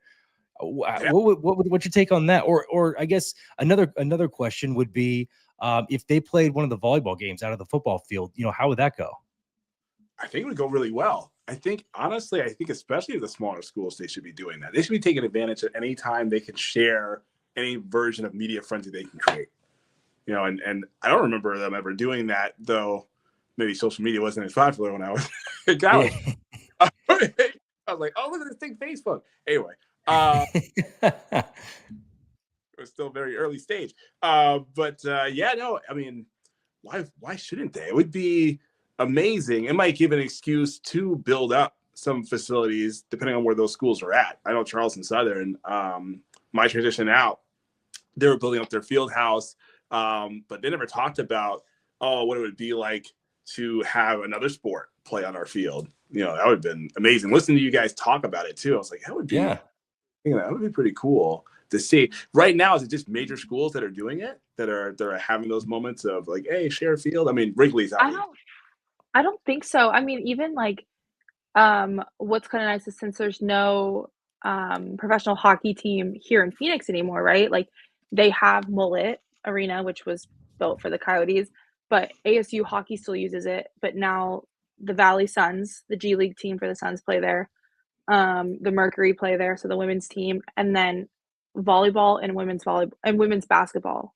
What's your take on that? Or I guess another question would be, if they played one of the volleyball games out of the football field, how would that go? I think it would go really well. I think, honestly, especially the smaller schools, they should be doing that. They should be taking advantage of any time they can share any version of media frenzy they can create. And I don't remember them ever doing that, though. Maybe social media wasn't as popular when I was in college. I was like, oh, look at this thing, Facebook. Anyway, it was still very early stage. Why shouldn't they? It would be amazing. It might give an excuse to build up some facilities depending on where those schools are at. I know Charleston Southern, my transition out, they were building up their field house, but they never talked about, what it would be like to have another sport play on our field. That would have been amazing. Listening to you guys talk about it too, I was like, that would be, that would be pretty cool to see. Right now, is it just major schools that are doing it, that are having those moments of like, hey, share a field? I mean, Wrigley's out. I don't think so. I mean, even like, what's kind of nice is, since there's no professional hockey team here in Phoenix anymore, right? Like, they have Mullet Arena, which was built for the Coyotes, but ASU hockey still uses it. But now the Valley Suns, the G League team for the Suns, play there. The Mercury play there, so the women's team, and then volleyball and women's basketball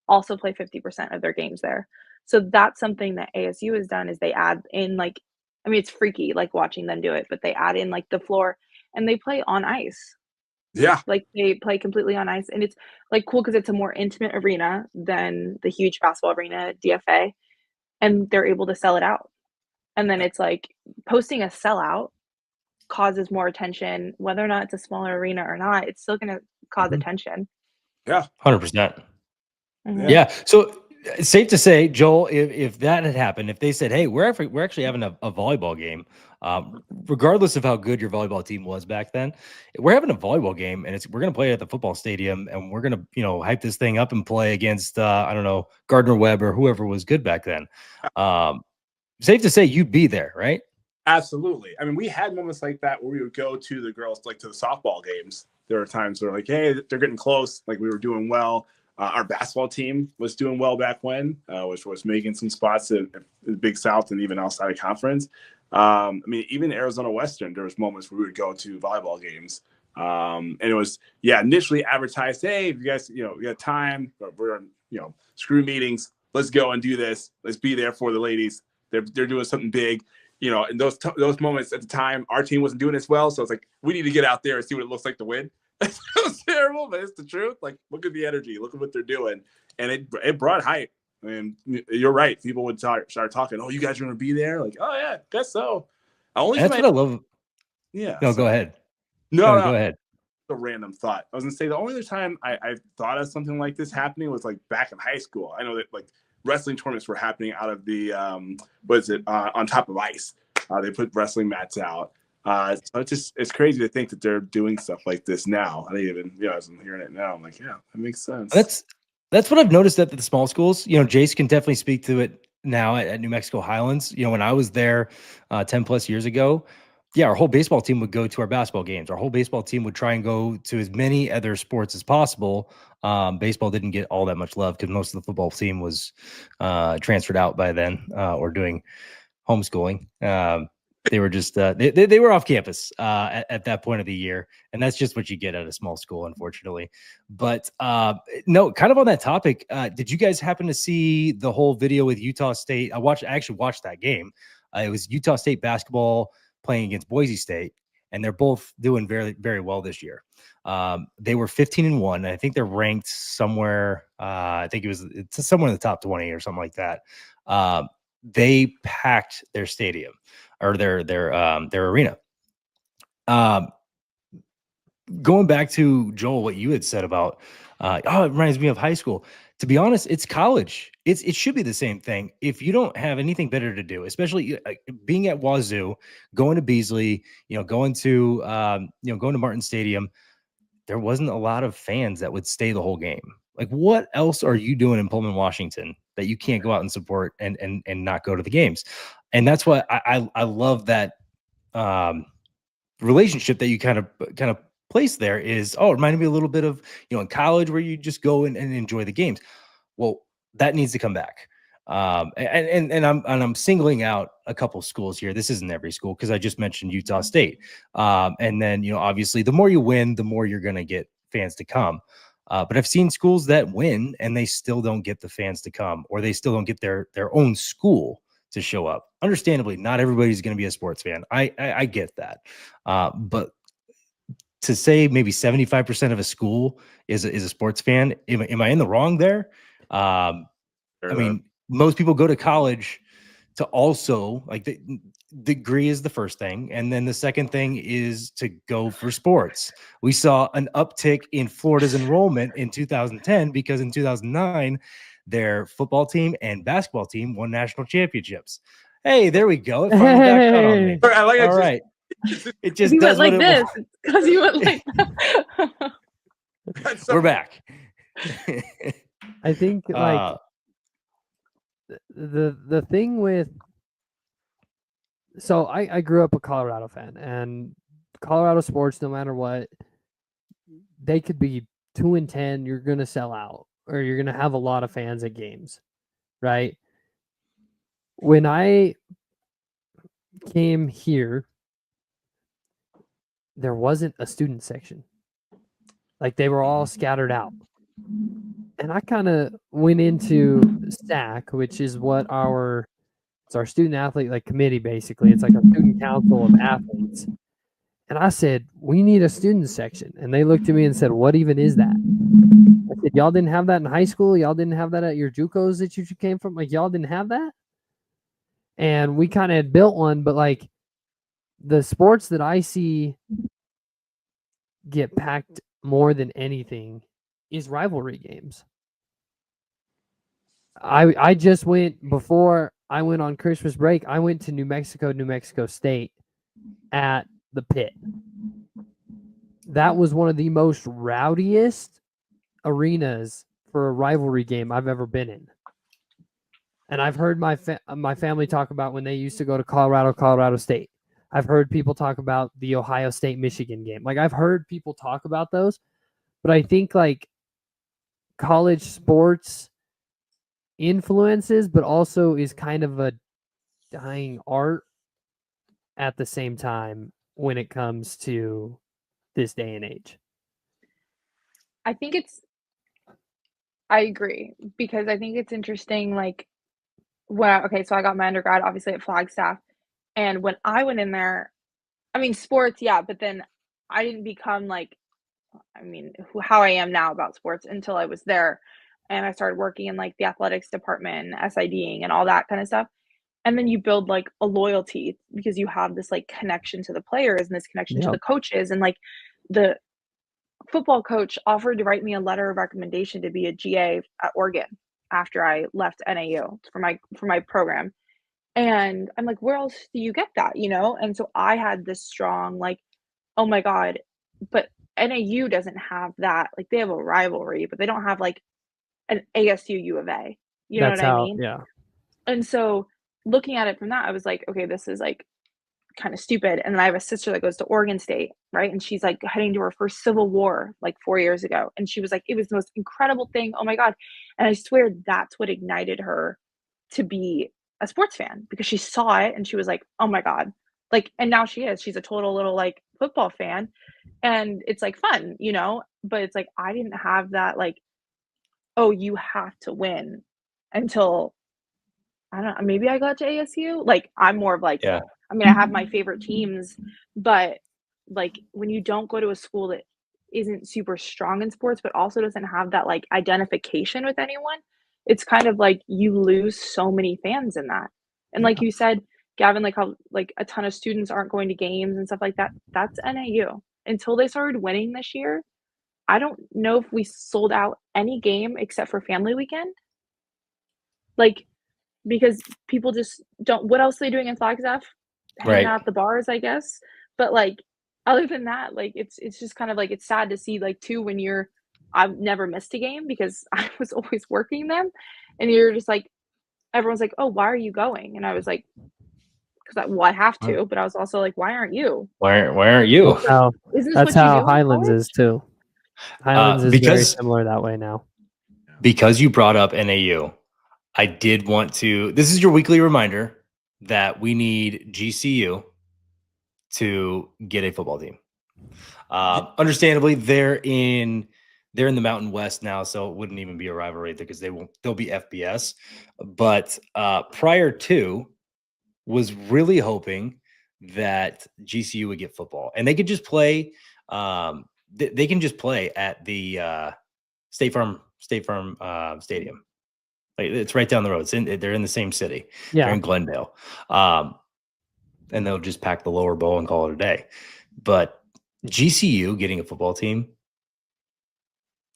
also play 50% of their games there. So that's something that ASU has done, is they add in, like, I mean, it's freaky, like, watching them do it, but they add in, like, the floor, and they play on ice. Yeah. Like, they play completely on ice, and it's, like, cool because it's a more intimate arena than the huge basketball arena, DFA, and they're able to sell it out. And then it's like, posting a sellout causes more attention, whether or not it's a smaller arena or not, it's still going to cause attention. Yeah. 100%. Mhm. Yeah. So it's safe to say, Joel, if that had happened, if they said, "Hey, we're actually having a volleyball game," regardless of how good your volleyball team was back then, we're having a volleyball game, and we're going to play at the football stadium, and we're going to hype this thing up and play against I don't know, Gardner Webb or whoever was good back then. Safe to say you'd be there, right? Absolutely. I mean, we had moments like that where we would go to the girls, like to the softball games. There were times where, like, hey, they're getting close. Like, we were doing well. Our basketball team was doing well back when, which was making some spots in the Big South and even outside of conference. I mean, even Arizona Western, there was moments where we would go to volleyball games. And it was, initially advertised, hey, if you guys, you got time, we're on, screw meetings. Let's go and do this. Let's be there for the ladies. They're doing something big. In those moments at the time, our team wasn't doing as well. So it's like, we need to get out there and see what it looks like to win. It was terrible, but it's the truth. Like, look at the energy. Look at what they're doing. And it brought hype. I mean, you're right. People would start talking, oh, you guys are going to be there? Like, oh, yeah, guess so. That's what I love. Yeah. No, go ahead. No, go ahead. A random thought. I was going to say, the only other time I thought of something like this happening was, like, back in high school. I know that, like, wrestling tournaments were happening out of the, on top of ice. They put wrestling mats out. So it's crazy to think that they're doing stuff like this now. I didn't even, as I'm hearing it now, I'm like, yeah, that makes sense. That's what I've noticed at the small schools. Jace can definitely speak to it now at New Mexico Highlands. When I was there 10 plus years ago, yeah, our whole baseball team would go to our basketball games. Our whole baseball team would try and go to as many other sports as possible. Baseball didn't get all that much love because most of the football team was transferred out by then or doing homeschooling. They were just they were off campus at that point of the year, and that's just what you get at a small school, unfortunately. But no, kind of on that topic, did you guys happen to see the whole video with Utah State? I actually watched that game. It was Utah State basketball playing against Boise State, and they're both doing very, very well this year. They were 15-1. I think they're ranked somewhere. I think it's somewhere in the top 20 or something like that. They packed their stadium or their arena. Going back to Joel, what you had said about, it reminds me of high school. To be honest, it's college. It should be the same thing. If you don't have anything better to do, especially being at Wazoo, going to Beasley, going to Martin Stadium, there wasn't a lot of fans that would stay the whole game. Like, what else are you doing in Pullman, Washington that you can't go out and support and not go to the games? And that's why I love that relationship that you kind of place there is, it reminded me a little bit of, in college where you just go and enjoy the games. Well, that needs to come back. And I'm singling out a couple schools here. This isn't every school because I just mentioned Utah State. And then, obviously the more you win, the more you're going to get fans to come. But I've seen schools that win and they still don't get the fans to come, or they still don't get their own school to show up. Understandably, not everybody's going to be a sports fan. I get that. But to say maybe 75% of a school is a sports fan, am I in the wrong there? I mean, most people go to college to also, like, the degree is the first thing, and then the second thing is to go for sports. We saw an uptick in Florida's enrollment in 2010 because in 2009 their football team and basketball team won national championships. Hey, there we go. It finally backed out on me. I like All right. It just You does went what like it this because you went like that. We're back. I think like the thing with, so I grew up a Colorado fan, and Colorado sports, no matter what, they could be 2-10. You're gonna sell out, or you're gonna have a lot of fans at games, right? When I came here, there wasn't a student section. Like, they were all scattered out. And I kind of went into SAC, which is what it's our student athlete like committee, basically. It's like a student council of athletes. And I said, we need a student section. And they looked at me and said, what even is that? I said, y'all didn't have that in high school? Y'all didn't have that at your JUCOs that you came from? Like, y'all didn't have that? And we kind of had built one, but like the sports that I see get packed more than anything is rivalry games. I just went, before I went on Christmas break, I went to New Mexico State at the Pit. That was one of the most rowdiest arenas for a rivalry game I've ever been in. And I've heard my family talk about when they used to go to Colorado State. I've heard people talk about the Ohio State-Michigan game. Like, I've heard people talk about those, but I think like college sports influences, but also is kind of a dying art at the same time when it comes to this day and age. I agree, because I think it's interesting, like, so I got my undergrad obviously at Flagstaff, and when I went in there, I mean, sports, yeah, but then I didn't become like, how I am now about sports until I was there, and I started working in like the athletics department, SIDing, and all that kind of stuff. And then you build like a loyalty because you have this like connection to the players and this connection to the coaches, and like the football coach offered to write me a letter of recommendation to be a GA at Oregon after I left NAU for my program. And I'm like, where else do you get that? And so I had this strong, like, oh my God, but NAU doesn't have that. Like, they have a rivalry, but they don't have like an ASU U of A. You know what I mean? Yeah. And so looking at it from that, I was like, okay, this is like kind of stupid. And then I have a sister that goes to Oregon State, right? And she's like heading to her first Civil War like 4 years ago. And she was like, it was the most incredible thing. Oh my God. And I swear that's what ignited her to be a sports fan, because she saw it and she was like, oh my God. Like, and now she's a total little like football fan. And it's like fun, you know, but it's like, I didn't have that, like, oh, you have to win until, I don't know, maybe I got to ASU. Like, I'm more of like, Yeah. I mean, I have my favorite teams, but like when you don't go to a school that isn't super strong in sports, but also doesn't have that like identification with anyone, it's kind of like you lose so many fans in that. And like you said, Gavin, like how like a ton of students aren't going to games and stuff like that. That's NAU. Until they started winning this year, I don't know if we sold out any game except for family weekend. Like, because people just don't, what else are they doing in Flagstaff? Hanging Right. out at the bars, I guess. But like, other than that, like it's just kind of like, it's sad to see like too, when I've never missed a game because I was always working them, and you're just like, everyone's like, oh, why are you going? And I was like, because I have to, but I was also like, why aren't you? Why aren't you? Isn't this That's what you how do in Highlands college? is too. Highlands is very because- similar that way now. Because you brought up NAU, I did want to. This is your weekly reminder that we need GCU to get a football team. Understandably, they're in the Mountain West now, so it wouldn't even be a rivalry because they'll be FBS. But prior to, was really hoping that GCU would get football, and they could just play. They can just play at the State Farm Stadium. Like, it's right down the road. They're in the same city. Yeah. They're in Glendale. And they'll just pack the lower bowl and call it a day. But GCU getting a football team,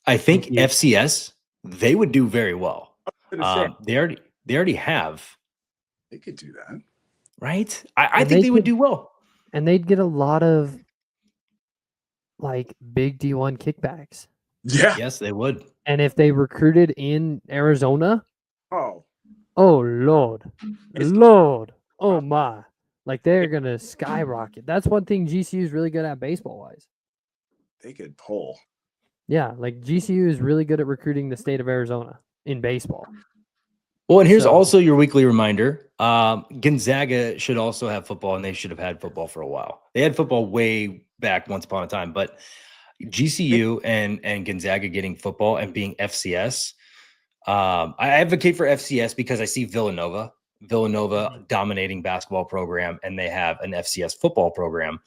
I think FCS, they would do very well. They already have. They could do that. Right? I think they would do well. And they'd get a lot of like big D1 kickbacks. Yeah. Yes, they would. And if they recruited in Arizona, Oh, Lord, oh my, like they're gonna skyrocket. That's one thing GCU is really good at baseball wise. they could pull. Yeah, like GCU is really good at recruiting the state of Arizona in baseball. Well, and here's So- also your weekly reminder. Gonzaga should also have football, and they should have had football for a while. They had football way back once upon a time, but GCU and Gonzaga getting football and being FCS. I advocate for FCS because I see Villanova dominating basketball program, and they have an FCS football program.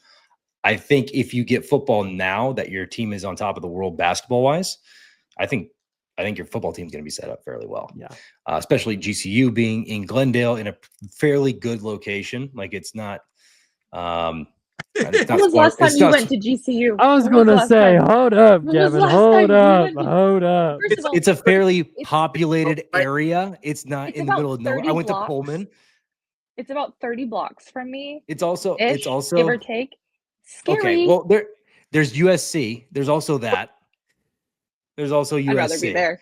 I think if you get football now that your team is on top of the world basketball wise, I think your football team is going to be set up fairly well. Yeah. Especially GCU being in Glendale in a fairly good location. Like, it's not. When was the last time you went to GCU? I was When going the to last say, time? hold up, When was the Kevin, last hold time you up, went to- hold up. First of all, It's a fairly it's- populated area. It's not it's in the middle about of nowhere. 30 I went blocks. to Pullman. It's about 30 blocks from me. It's also Give or take. Scary. okay. Well, there's USC. There's also that. There's also USC. I'd rather be there.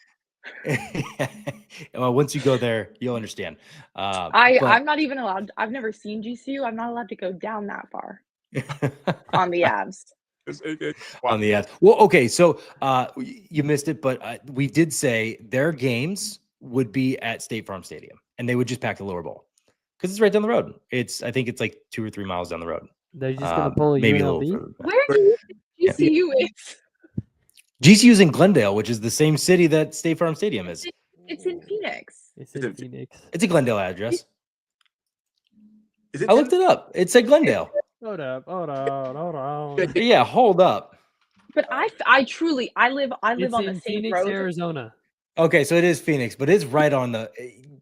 Well, once you go there, you'll understand. I'm not even allowed. I've never seen GCU. I'm not allowed to go down that far on the Avs. on the ads. Well, okay, so you missed it, but we did say their games would be at State Farm Stadium, and they would just pack the lower bowl because it's right down the road. I think it's like 2 or 3 miles down the road. They're just going to pull a maybe a UNLV? little further. Where do you think GCU is? GCU's in Glendale, which is the same city that State Farm Stadium is. It's in Phoenix. It's in Phoenix. It's a Glendale address. Is it I looked it up. It said Glendale. Hold on. Yeah, hold up. But I truly live It's on the in same Phoenix, road. Arizona. Okay, so it is Phoenix, but it's right on the.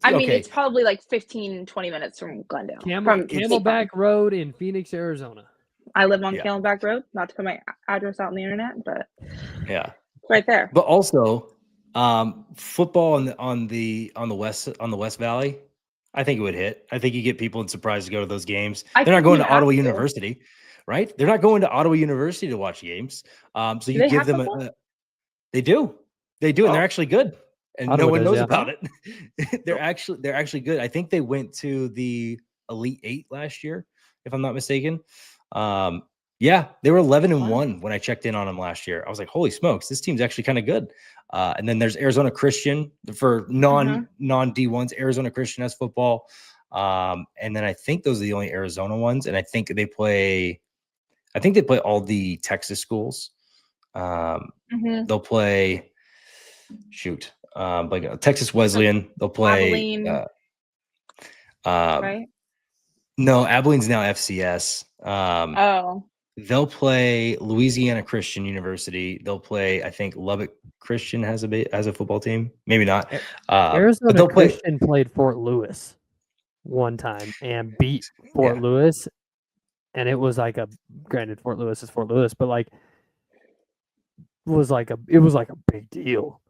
I mean, okay. it's probably like 15, 20 minutes from Glendale. Camelback State Farm. Road in Phoenix, Arizona. I live on Yeah. Camelback Road. Not to put my address out on the internet, but Yeah. it's right there. But also, football on the West Valley, I think it would hit. I think you get people surprised to go to those games. I They're not think going you to have Ottawa to. University, right? They're not going to Ottawa University to watch games. So Do you they give have them football? they do, and Oh. they're actually good, and no Ottawa one does, knows yeah. about it. They're actually good. I think they went to the Elite Eight last year, if I'm not mistaken. Yeah, they were 11-1 Wow. when I checked in on them last year. I was like, holy smokes, this team's actually kind of good. And then there's Arizona Christian for non D1s. Arizona Christian has football. And then I think those are the only Arizona ones. And I think they play all the Texas schools. They'll play like Texas Wesleyan. They'll play Abilene, right? no, Abilene's now FCS. Oh, They'll play Louisiana Christian University. They'll play, I think Lubbock Christian has a football team. Maybe not. But Arizona they'll play. Christian played Fort Lewis one time and beat Fort Yeah. Lewis, and it was like granted Fort Lewis is Fort Lewis, but like it was like a big deal.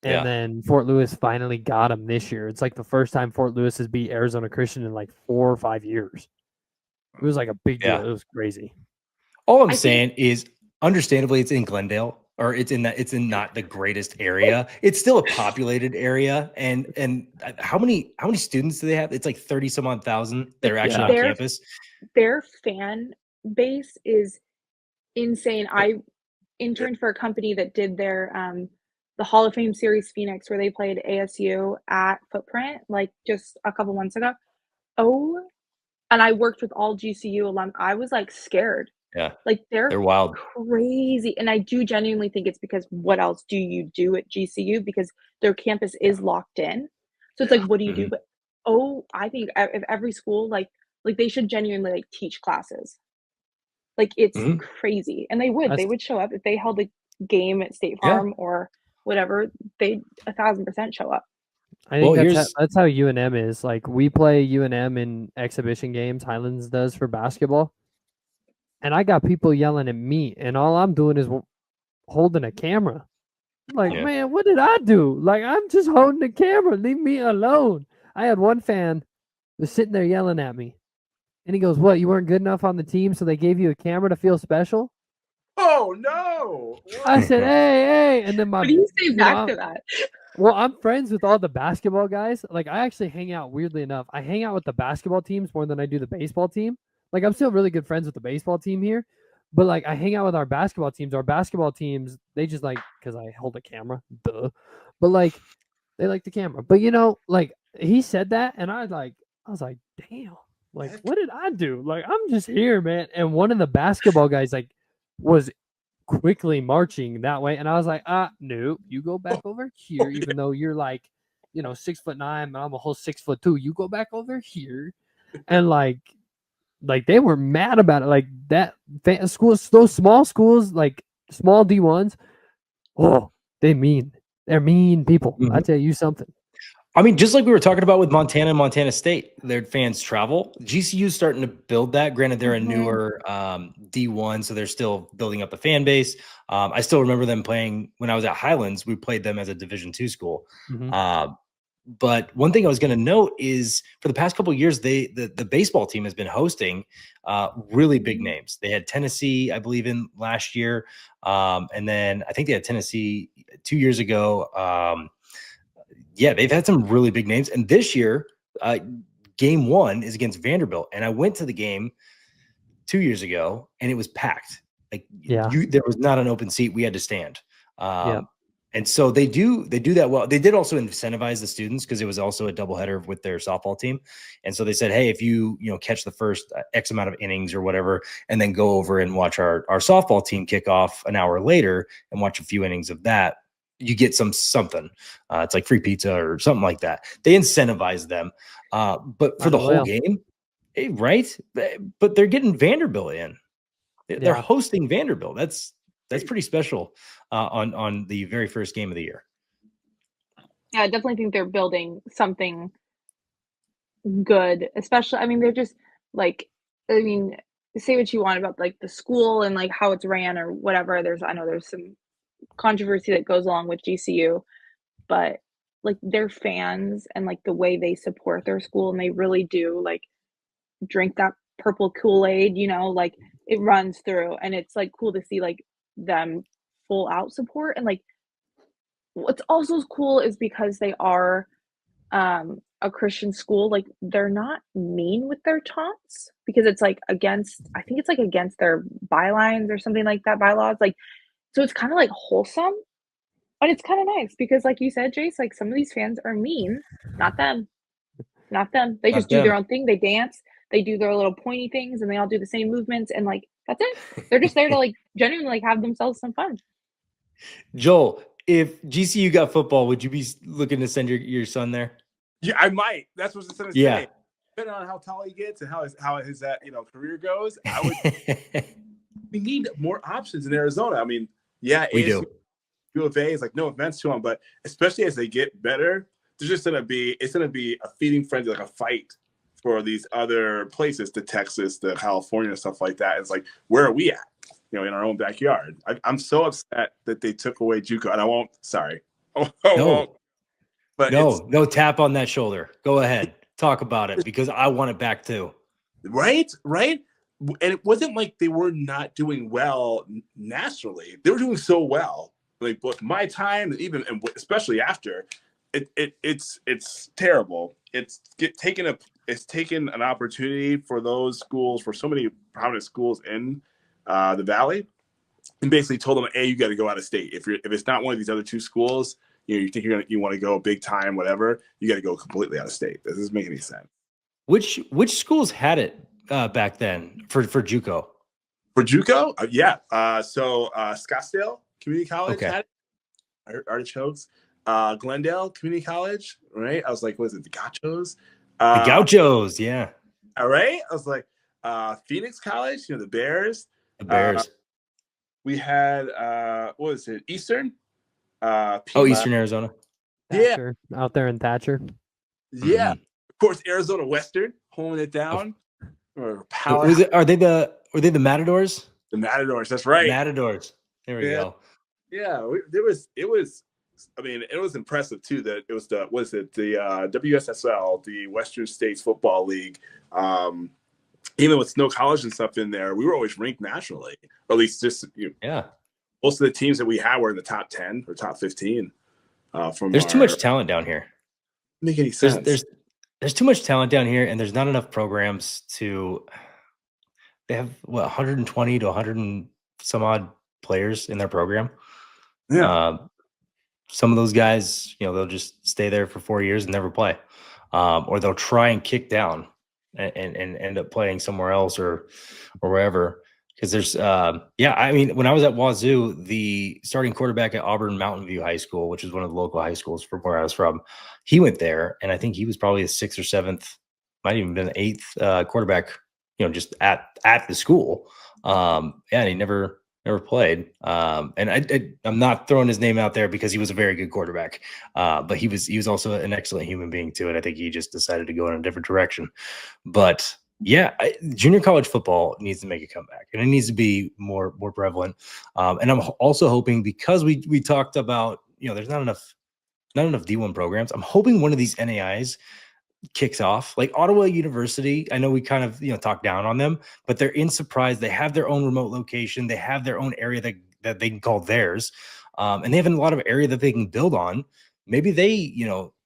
And Yeah. then Fort Lewis finally got him this year. It's like the first time Fort Lewis has beat Arizona Christian in like 4 or 5 years. It was like a big deal. Yeah. It was crazy. All I'm I saying is, understandably, it's in Glendale, or it's in not the greatest area. It's still a populated area, and how many students do they have? It's like 30 some odd thousand that are actually on campus. Their fan base is insane. I interned for a company that did their the Hall of Fame Series Phoenix, where they played ASU at Footprint like just a couple months ago. Oh, and I worked with all GCU alum. I was like scared. Yeah, Like they're wild. crazy. And I do genuinely think it's because what else do you do at GCU? Because their campus is locked in. So it's like, what do you do? But I think if every school like they should genuinely like teach classes. Like it's crazy. And they would show up if they held a game at State Farm or whatever, they'd 1,000% show up. I think that's how UNM is. Like we play UNM in exhibition games, Highlands does for basketball. And I got people yelling at me, and all I'm doing is holding a camera. Like, man, what did I do? Like, I'm just holding the camera. Leave me alone. I had one fan was sitting there yelling at me. And he goes, what, you weren't good enough on the team, so they gave you a camera to feel special? Oh, no. I said, hey. And then What do you say back to that? Well, I'm friends with all the basketball guys. Like, I actually hang out, weirdly enough. I hang out with the basketball teams more than I do the baseball team. Like, I'm still really good friends with the baseball team here. But, like, I hang out with our basketball teams. Our basketball teams, they just like, because I hold a camera. Duh. But, like, they like the camera. But, you know, like, he said that, and I was like, damn. Like, what did I do? Like, I'm just here, man. And one of the basketball guys, like, was quickly marching that way. And I was like, no, you go back over here, even though you're like, 6'9", and I'm a whole 6'2". You go back over here. And like they were mad about it. Like that schools, those small schools, like small D1s. Oh, they're mean people. I tell you something. I mean, just like we were talking about with Montana and Montana State, their fans travel. GCU's starting to build that. Granted, they're a newer D1, so they're still building up the fan base. I still remember them playing when I was at Highlands. We played them as a Division II school. But one thing I was going to note is for the past couple of years, the baseball team has been hosting really big names. They had Tennessee, I believe, in last year, and then I think they had Tennessee 2 years ago. Yeah, they've had some really big names. And this year, game 1 is against Vanderbilt. And I went to the game 2 years ago, and it was packed. Like, there was not an open seat. We had to stand. And so they do that well. They did also incentivize the students because it was also a doubleheader with their softball team. And so they said, hey, if you catch the first X amount of innings or whatever, and then go over and watch our softball team kick off an hour later and watch a few innings of that, you get something. It's like free pizza or something like that. They incentivize them. But for the whole game, right? But they're getting Vanderbilt in. They're hosting Vanderbilt. That's pretty special on the very first game of the year. Yeah, I definitely think they're building something good, especially, I mean, they're just like, I mean, say what you want about like the school and like how it's ran or whatever. I know there's some controversy that goes along with GCU, but like their fans and like the way they support their school, and they really do like drink that purple Kool-Aid, like it runs through, and it's like cool to see like them full out support. And like what's also cool is because they are a a Christian school, like they're not mean with their taunts because it's like against, I think it's like against their bylines or something like that, bylaws. Like, so it's kind of like wholesome, but it's kind of nice because, like you said, Jace, like some of these fans are mean, not them, not them. They just Not do their them. own thing. They dance, they do their little pointy things, and they all do the same movements, and like that's it. They're just there to like genuinely like have themselves some fun. Joel, if GCU got football, would you be looking to send your son there? Yeah, I might. That's what I was going to Yeah. say. Depending on how tall he gets and how his career goes, I would. We need more options in Arizona. I mean, yeah, We ASU, do. U of A is like no offense to them, but especially as they get better, there's just gonna be a feeding frenzy, like a fight for these other places, to Texas, to California, and stuff like that. It's like, where are we at? You know, in our own backyard. I'm so upset that they took away JUCO, and I won't. Sorry, I won't. But No tap on that shoulder. Go ahead, talk about it because I want it back too. Right. And it wasn't like they were not doing well nationally. They were doing so well. Like, but my time, even and especially after, it's terrible. It's taken an opportunity for those schools, for so many prominent schools in the Valley, and basically told them, "Hey, you got to go out of state. If it's not one of these other two schools, you think you want to go big time, whatever, you got to go completely out of state." This doesn't make any sense. Which schools had it back then for JUCO? For JUCO, yeah. So Scottsdale Community College Okay. had it. Artichokes. Glendale Community College, right? I was like, what is it? The Gauchos? The Gauchos, yeah. All right. I was like, Phoenix College, the Bears. The Bears. We had, what was it? Eastern? Eastern Arizona. Thatcher, out there in Thatcher. Yeah. Mhm. Of course, Arizona Western, holding it down. Or power. Are they the Matadors? The Matadors, that's right. Matadors. There we go. Yeah, it was impressive too that it was the WSSL, the Western States Football League. Even with Snow College and stuff in there, we were always ranked nationally, or at least just most of the teams that we had were in the top 10 or top 15. There's too much talent down here. Make any sense? There's too much talent down here, and there's not enough programs to. They have 120 to 100 and some odd players in their program. Yeah. Some of those guys, they'll just stay there for 4 years and never play, or they'll try and kick down and end up playing somewhere else or wherever. Because there's, I mean, when I was at Wazoo, the starting quarterback at Auburn Mountain View High School, which is one of the local high schools from where I was from, he went there, and I think he was probably the 6th or 7th, might even been the 8th quarterback, just at the school. And he never played. And I'm not throwing his name out there because he was a very good quarterback, but he was also an excellent human being too. And I think he just decided to go in a different direction. But yeah, junior college football needs to make a comeback, and it needs to be more prevalent. And I'm also hoping, because we talked about, there's not enough D1 programs. I'm hoping one of these NAIs kicks off, like Ottawa University. I know we kind of talk down on them, but they're in Surprise. They have their own remote location. They have their own area that they can call theirs, and they have a lot of area that they can build on. Maybe they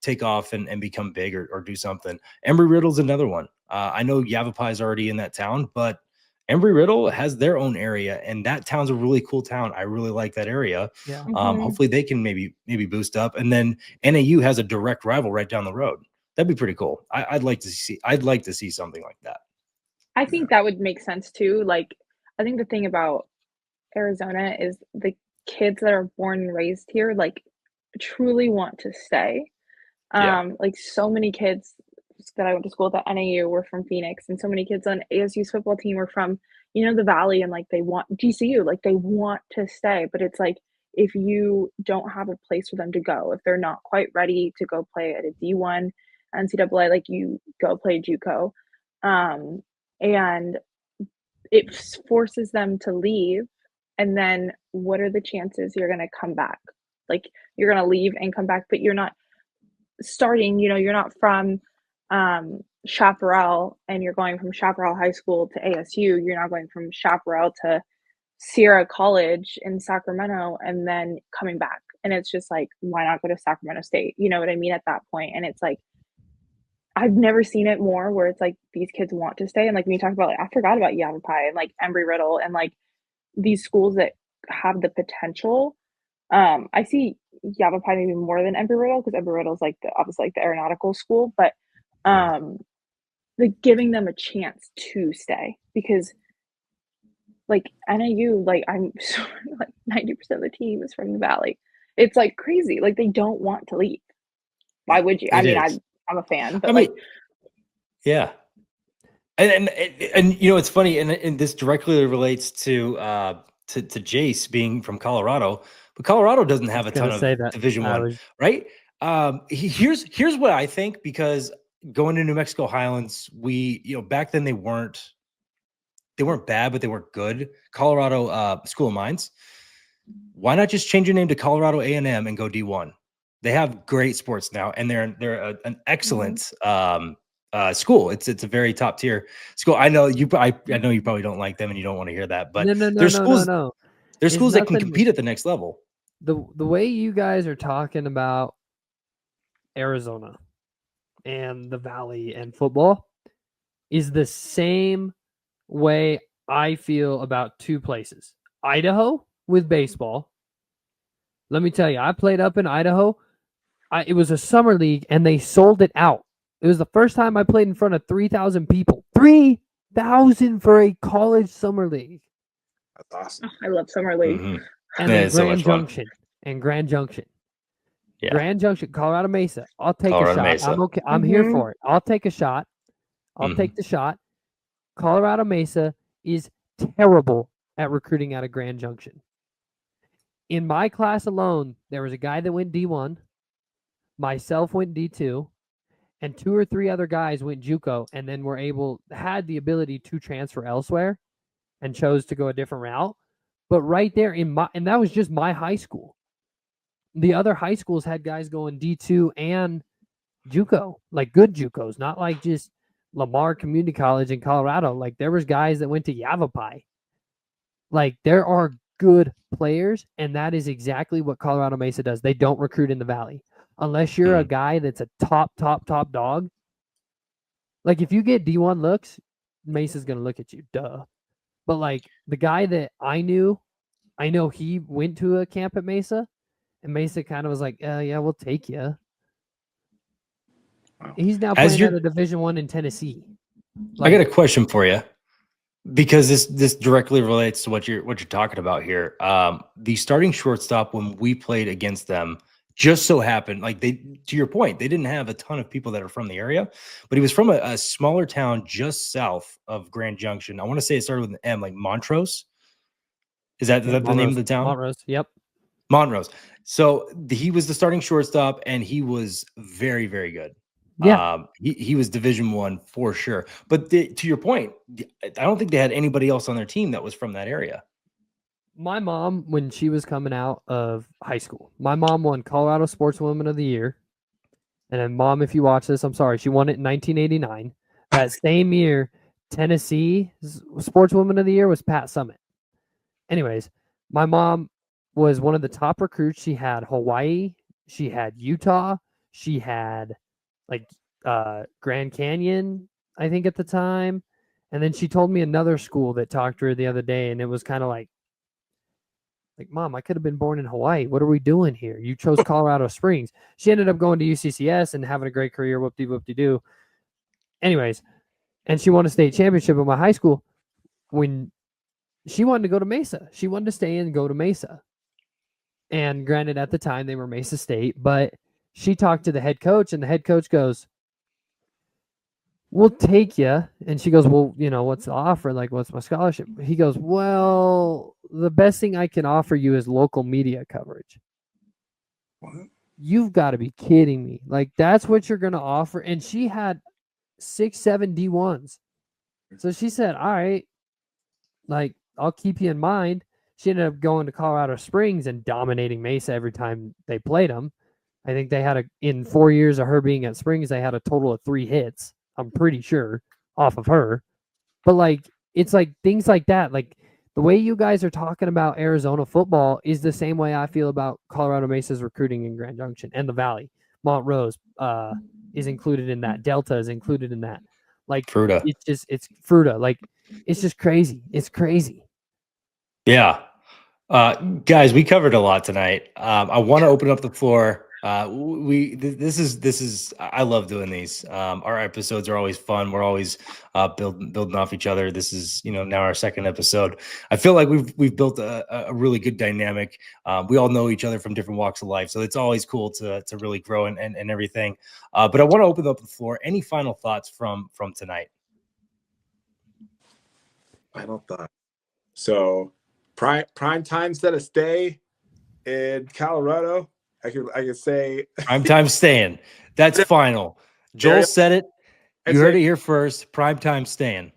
take off and become big or do something. Embry-Riddle's another one. I know Yavapai is already in that town, but Embry-Riddle has their own area, and that town's a really cool town. I really like that area. Yeah. Hopefully they can maybe boost up, and then NAU has a direct rival right down the road. That'd be pretty cool. I'd like to see something like that. I think that would make sense too. Like, I think the thing about Arizona is the kids that are born and raised here, like, truly want to stay. Like, so many kids that I went to school with at NAU were from Phoenix, and so many kids on ASU's football team were from, the Valley, and like they want GCU, like they want to stay. But it's like, if you don't have a place for them to go, if they're not quite ready to go play at a D1 NCAA, like, you go play JUCO, and it forces them to leave. And then what are the chances you're going to come back? Like, you're going to leave and come back, but you're not starting, you're not from Chaparral, and you're going from Chaparral High School to ASU. You're not going from Chaparral to Sierra College in Sacramento and then coming back. And it's just like, why not go to Sacramento State? You know what I mean? At that point. And it's like, I've never seen it more where it's like these kids want to stay. And like when you talk about, like, I forgot about Yavapai and like Embry-Riddle and like these schools that have the potential. I see Yavapai maybe more than Embry-Riddle because Embry-Riddle is like obviously like the aeronautical school, but like giving them a chance to stay because like NAU, like I'm like 90% of the team is from the Valley. It's like crazy. Like they don't want to leave. Why would you? I mean, I'm a fan, but like, yeah. And you know, it's funny, and this directly relates to Jace being from Colorado, but Colorado doesn't have a ton of Division I, right? Here's what I think, because going to New Mexico Highlands, back then they weren't bad, but they weren't good. Colorado School of Mines. Why not just change your name to Colorado A&M and go D1? They have great sports now, and they're an excellent school. It's a very top tier school. I know you probably don't like them and you don't want to hear that, but there's schools that can compete at the next level. The way you guys are talking about Arizona and the Valley and football is the same way I feel about two places. Idaho with baseball. Let me tell you, I played up in Idaho. It was a summer league, and they sold it out. It was the first time I played in front of 3,000 people. 3,000 for a college summer league. That's awesome. I love summer league. Mm-hmm. And then Grand Junction. Yeah. Grand Junction, Colorado Mesa. I'll take a shot. Mesa. I'm okay. I'm here for it. I'll take a shot. I'll take the shot. Colorado Mesa is terrible at recruiting out of Grand Junction. In my class alone, there was a guy that went D1, myself went D2, and 2 or 3 other guys went JUCO, and then had the ability to transfer elsewhere and chose to go a different route. But right there and that was just my high school. The other high schools had guys going D2 and JUCO, like good JUCOs, not like just Lamar Community College in Colorado. Like there was guys that went to Yavapai. Like there are good players, and that is exactly what Colorado Mesa does. They don't recruit in the Valley. Unless you're a guy that's a top dog. Like if you get D1 looks, Mesa's going to look at you. Duh. But like the guy that I know he went to a camp at Mesa, and Mesa kind of was like, yeah, we'll take you. Wow. He's now playing at a Division I in Tennessee. Like, I got a question for you, because this directly relates to what you're talking about here. The starting shortstop, when we played against them, just so happened, like to your point, they didn't have a ton of people that are from the area, but he was from a smaller town just south of Grand Junction. I want to say it started with an M, like Montrose. Is that the name of the town? Montrose. Yep. Montrose. So he was the starting shortstop, and he was very, very good. Yeah. He was Division I for sure. But to your point, I don't think they had anybody else on their team that was from that area. My mom, when she was coming out of high school, my mom won Colorado Sportswoman of the Year. And then, Mom, if you watch this, I'm sorry, she won it in 1989. That same year, Tennessee Sportswoman of the Year was Pat Summit. Anyways, my mom was one of the top recruits. She had Hawaii. She had Utah. She had like Grand Canyon, I think, at the time. And then she told me another school that talked to her the other day, and it was kind of like, Mom, I could have been born in Hawaii. What are we doing here? You chose Colorado Springs. She ended up going to UCCS and having a great career, whoop-de-whoop-de-doo. Anyways, and she won a state championship at my high school. When she wanted to go to Mesa, she wanted to stay and go to Mesa. And granted, at the time, they were Mesa State, but she talked to the head coach, and the head coach goes, we'll take you. And she goes, well, what's the offer? Like, what's my scholarship? He goes, well, the best thing I can offer you is local media coverage. What? You've got to be kidding me. Like, that's what you're going to offer. And she had 6-7 D1s. So she said, all right, like, I'll keep you in mind. She ended up going to Colorado Springs and dominating Mesa every time they played them. I think they had in 4 years of her being at Springs, they had a total of 3 hits. I'm pretty sure off of her. But like, it's like things like that. Like the way you guys are talking about Arizona football is the same way I feel about Colorado Mesa's recruiting in Grand Junction and the Valley, Montrose, is included in that. Delta is included in that. Like Fruta. it's Fruta. Like it's just crazy. It's crazy. Yeah. Guys, we covered a lot tonight. I want to open up the floor. This is I love doing these. Our episodes are always fun. We're always building off each other. This is now our second episode. I feel like we've built a really good dynamic. We all know each other from different walks of life, so it's always cool to really grow and everything. But I want to open up the floor. Any final thoughts from tonight? Final thought. So prime time set a stay in Colorado. I could say Prime time staying. That's final. Joel said it. You heard it here first. Prime time staying.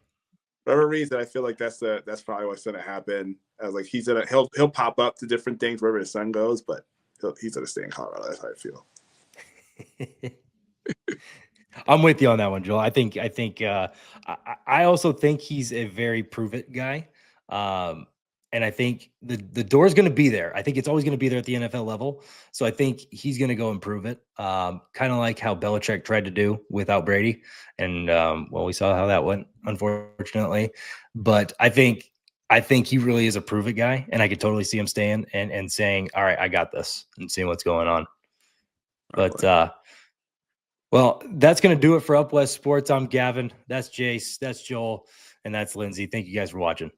For whatever reason, I feel like that's probably what's gonna happen. I was like, he'll pop up to different things wherever his son goes, but he's gonna stay in Colorado. That's how I feel. I'm with you on that one, Joel. I also think he's a very prove it guy. And I think the door is going to be there. I think it's always going to be there at the NFL level. So I think he's going to go improve it. Kind of like how Belichick tried to do without Brady. And we saw how that went, unfortunately. But I think he really is a prove it guy. And I could totally see him staying and saying, all right, I got this, and seeing what's going on. But well, that's going to do it for Up West Sports. I'm Gavin. That's Jace. That's Joel. And that's Lindsay. Thank you guys for watching.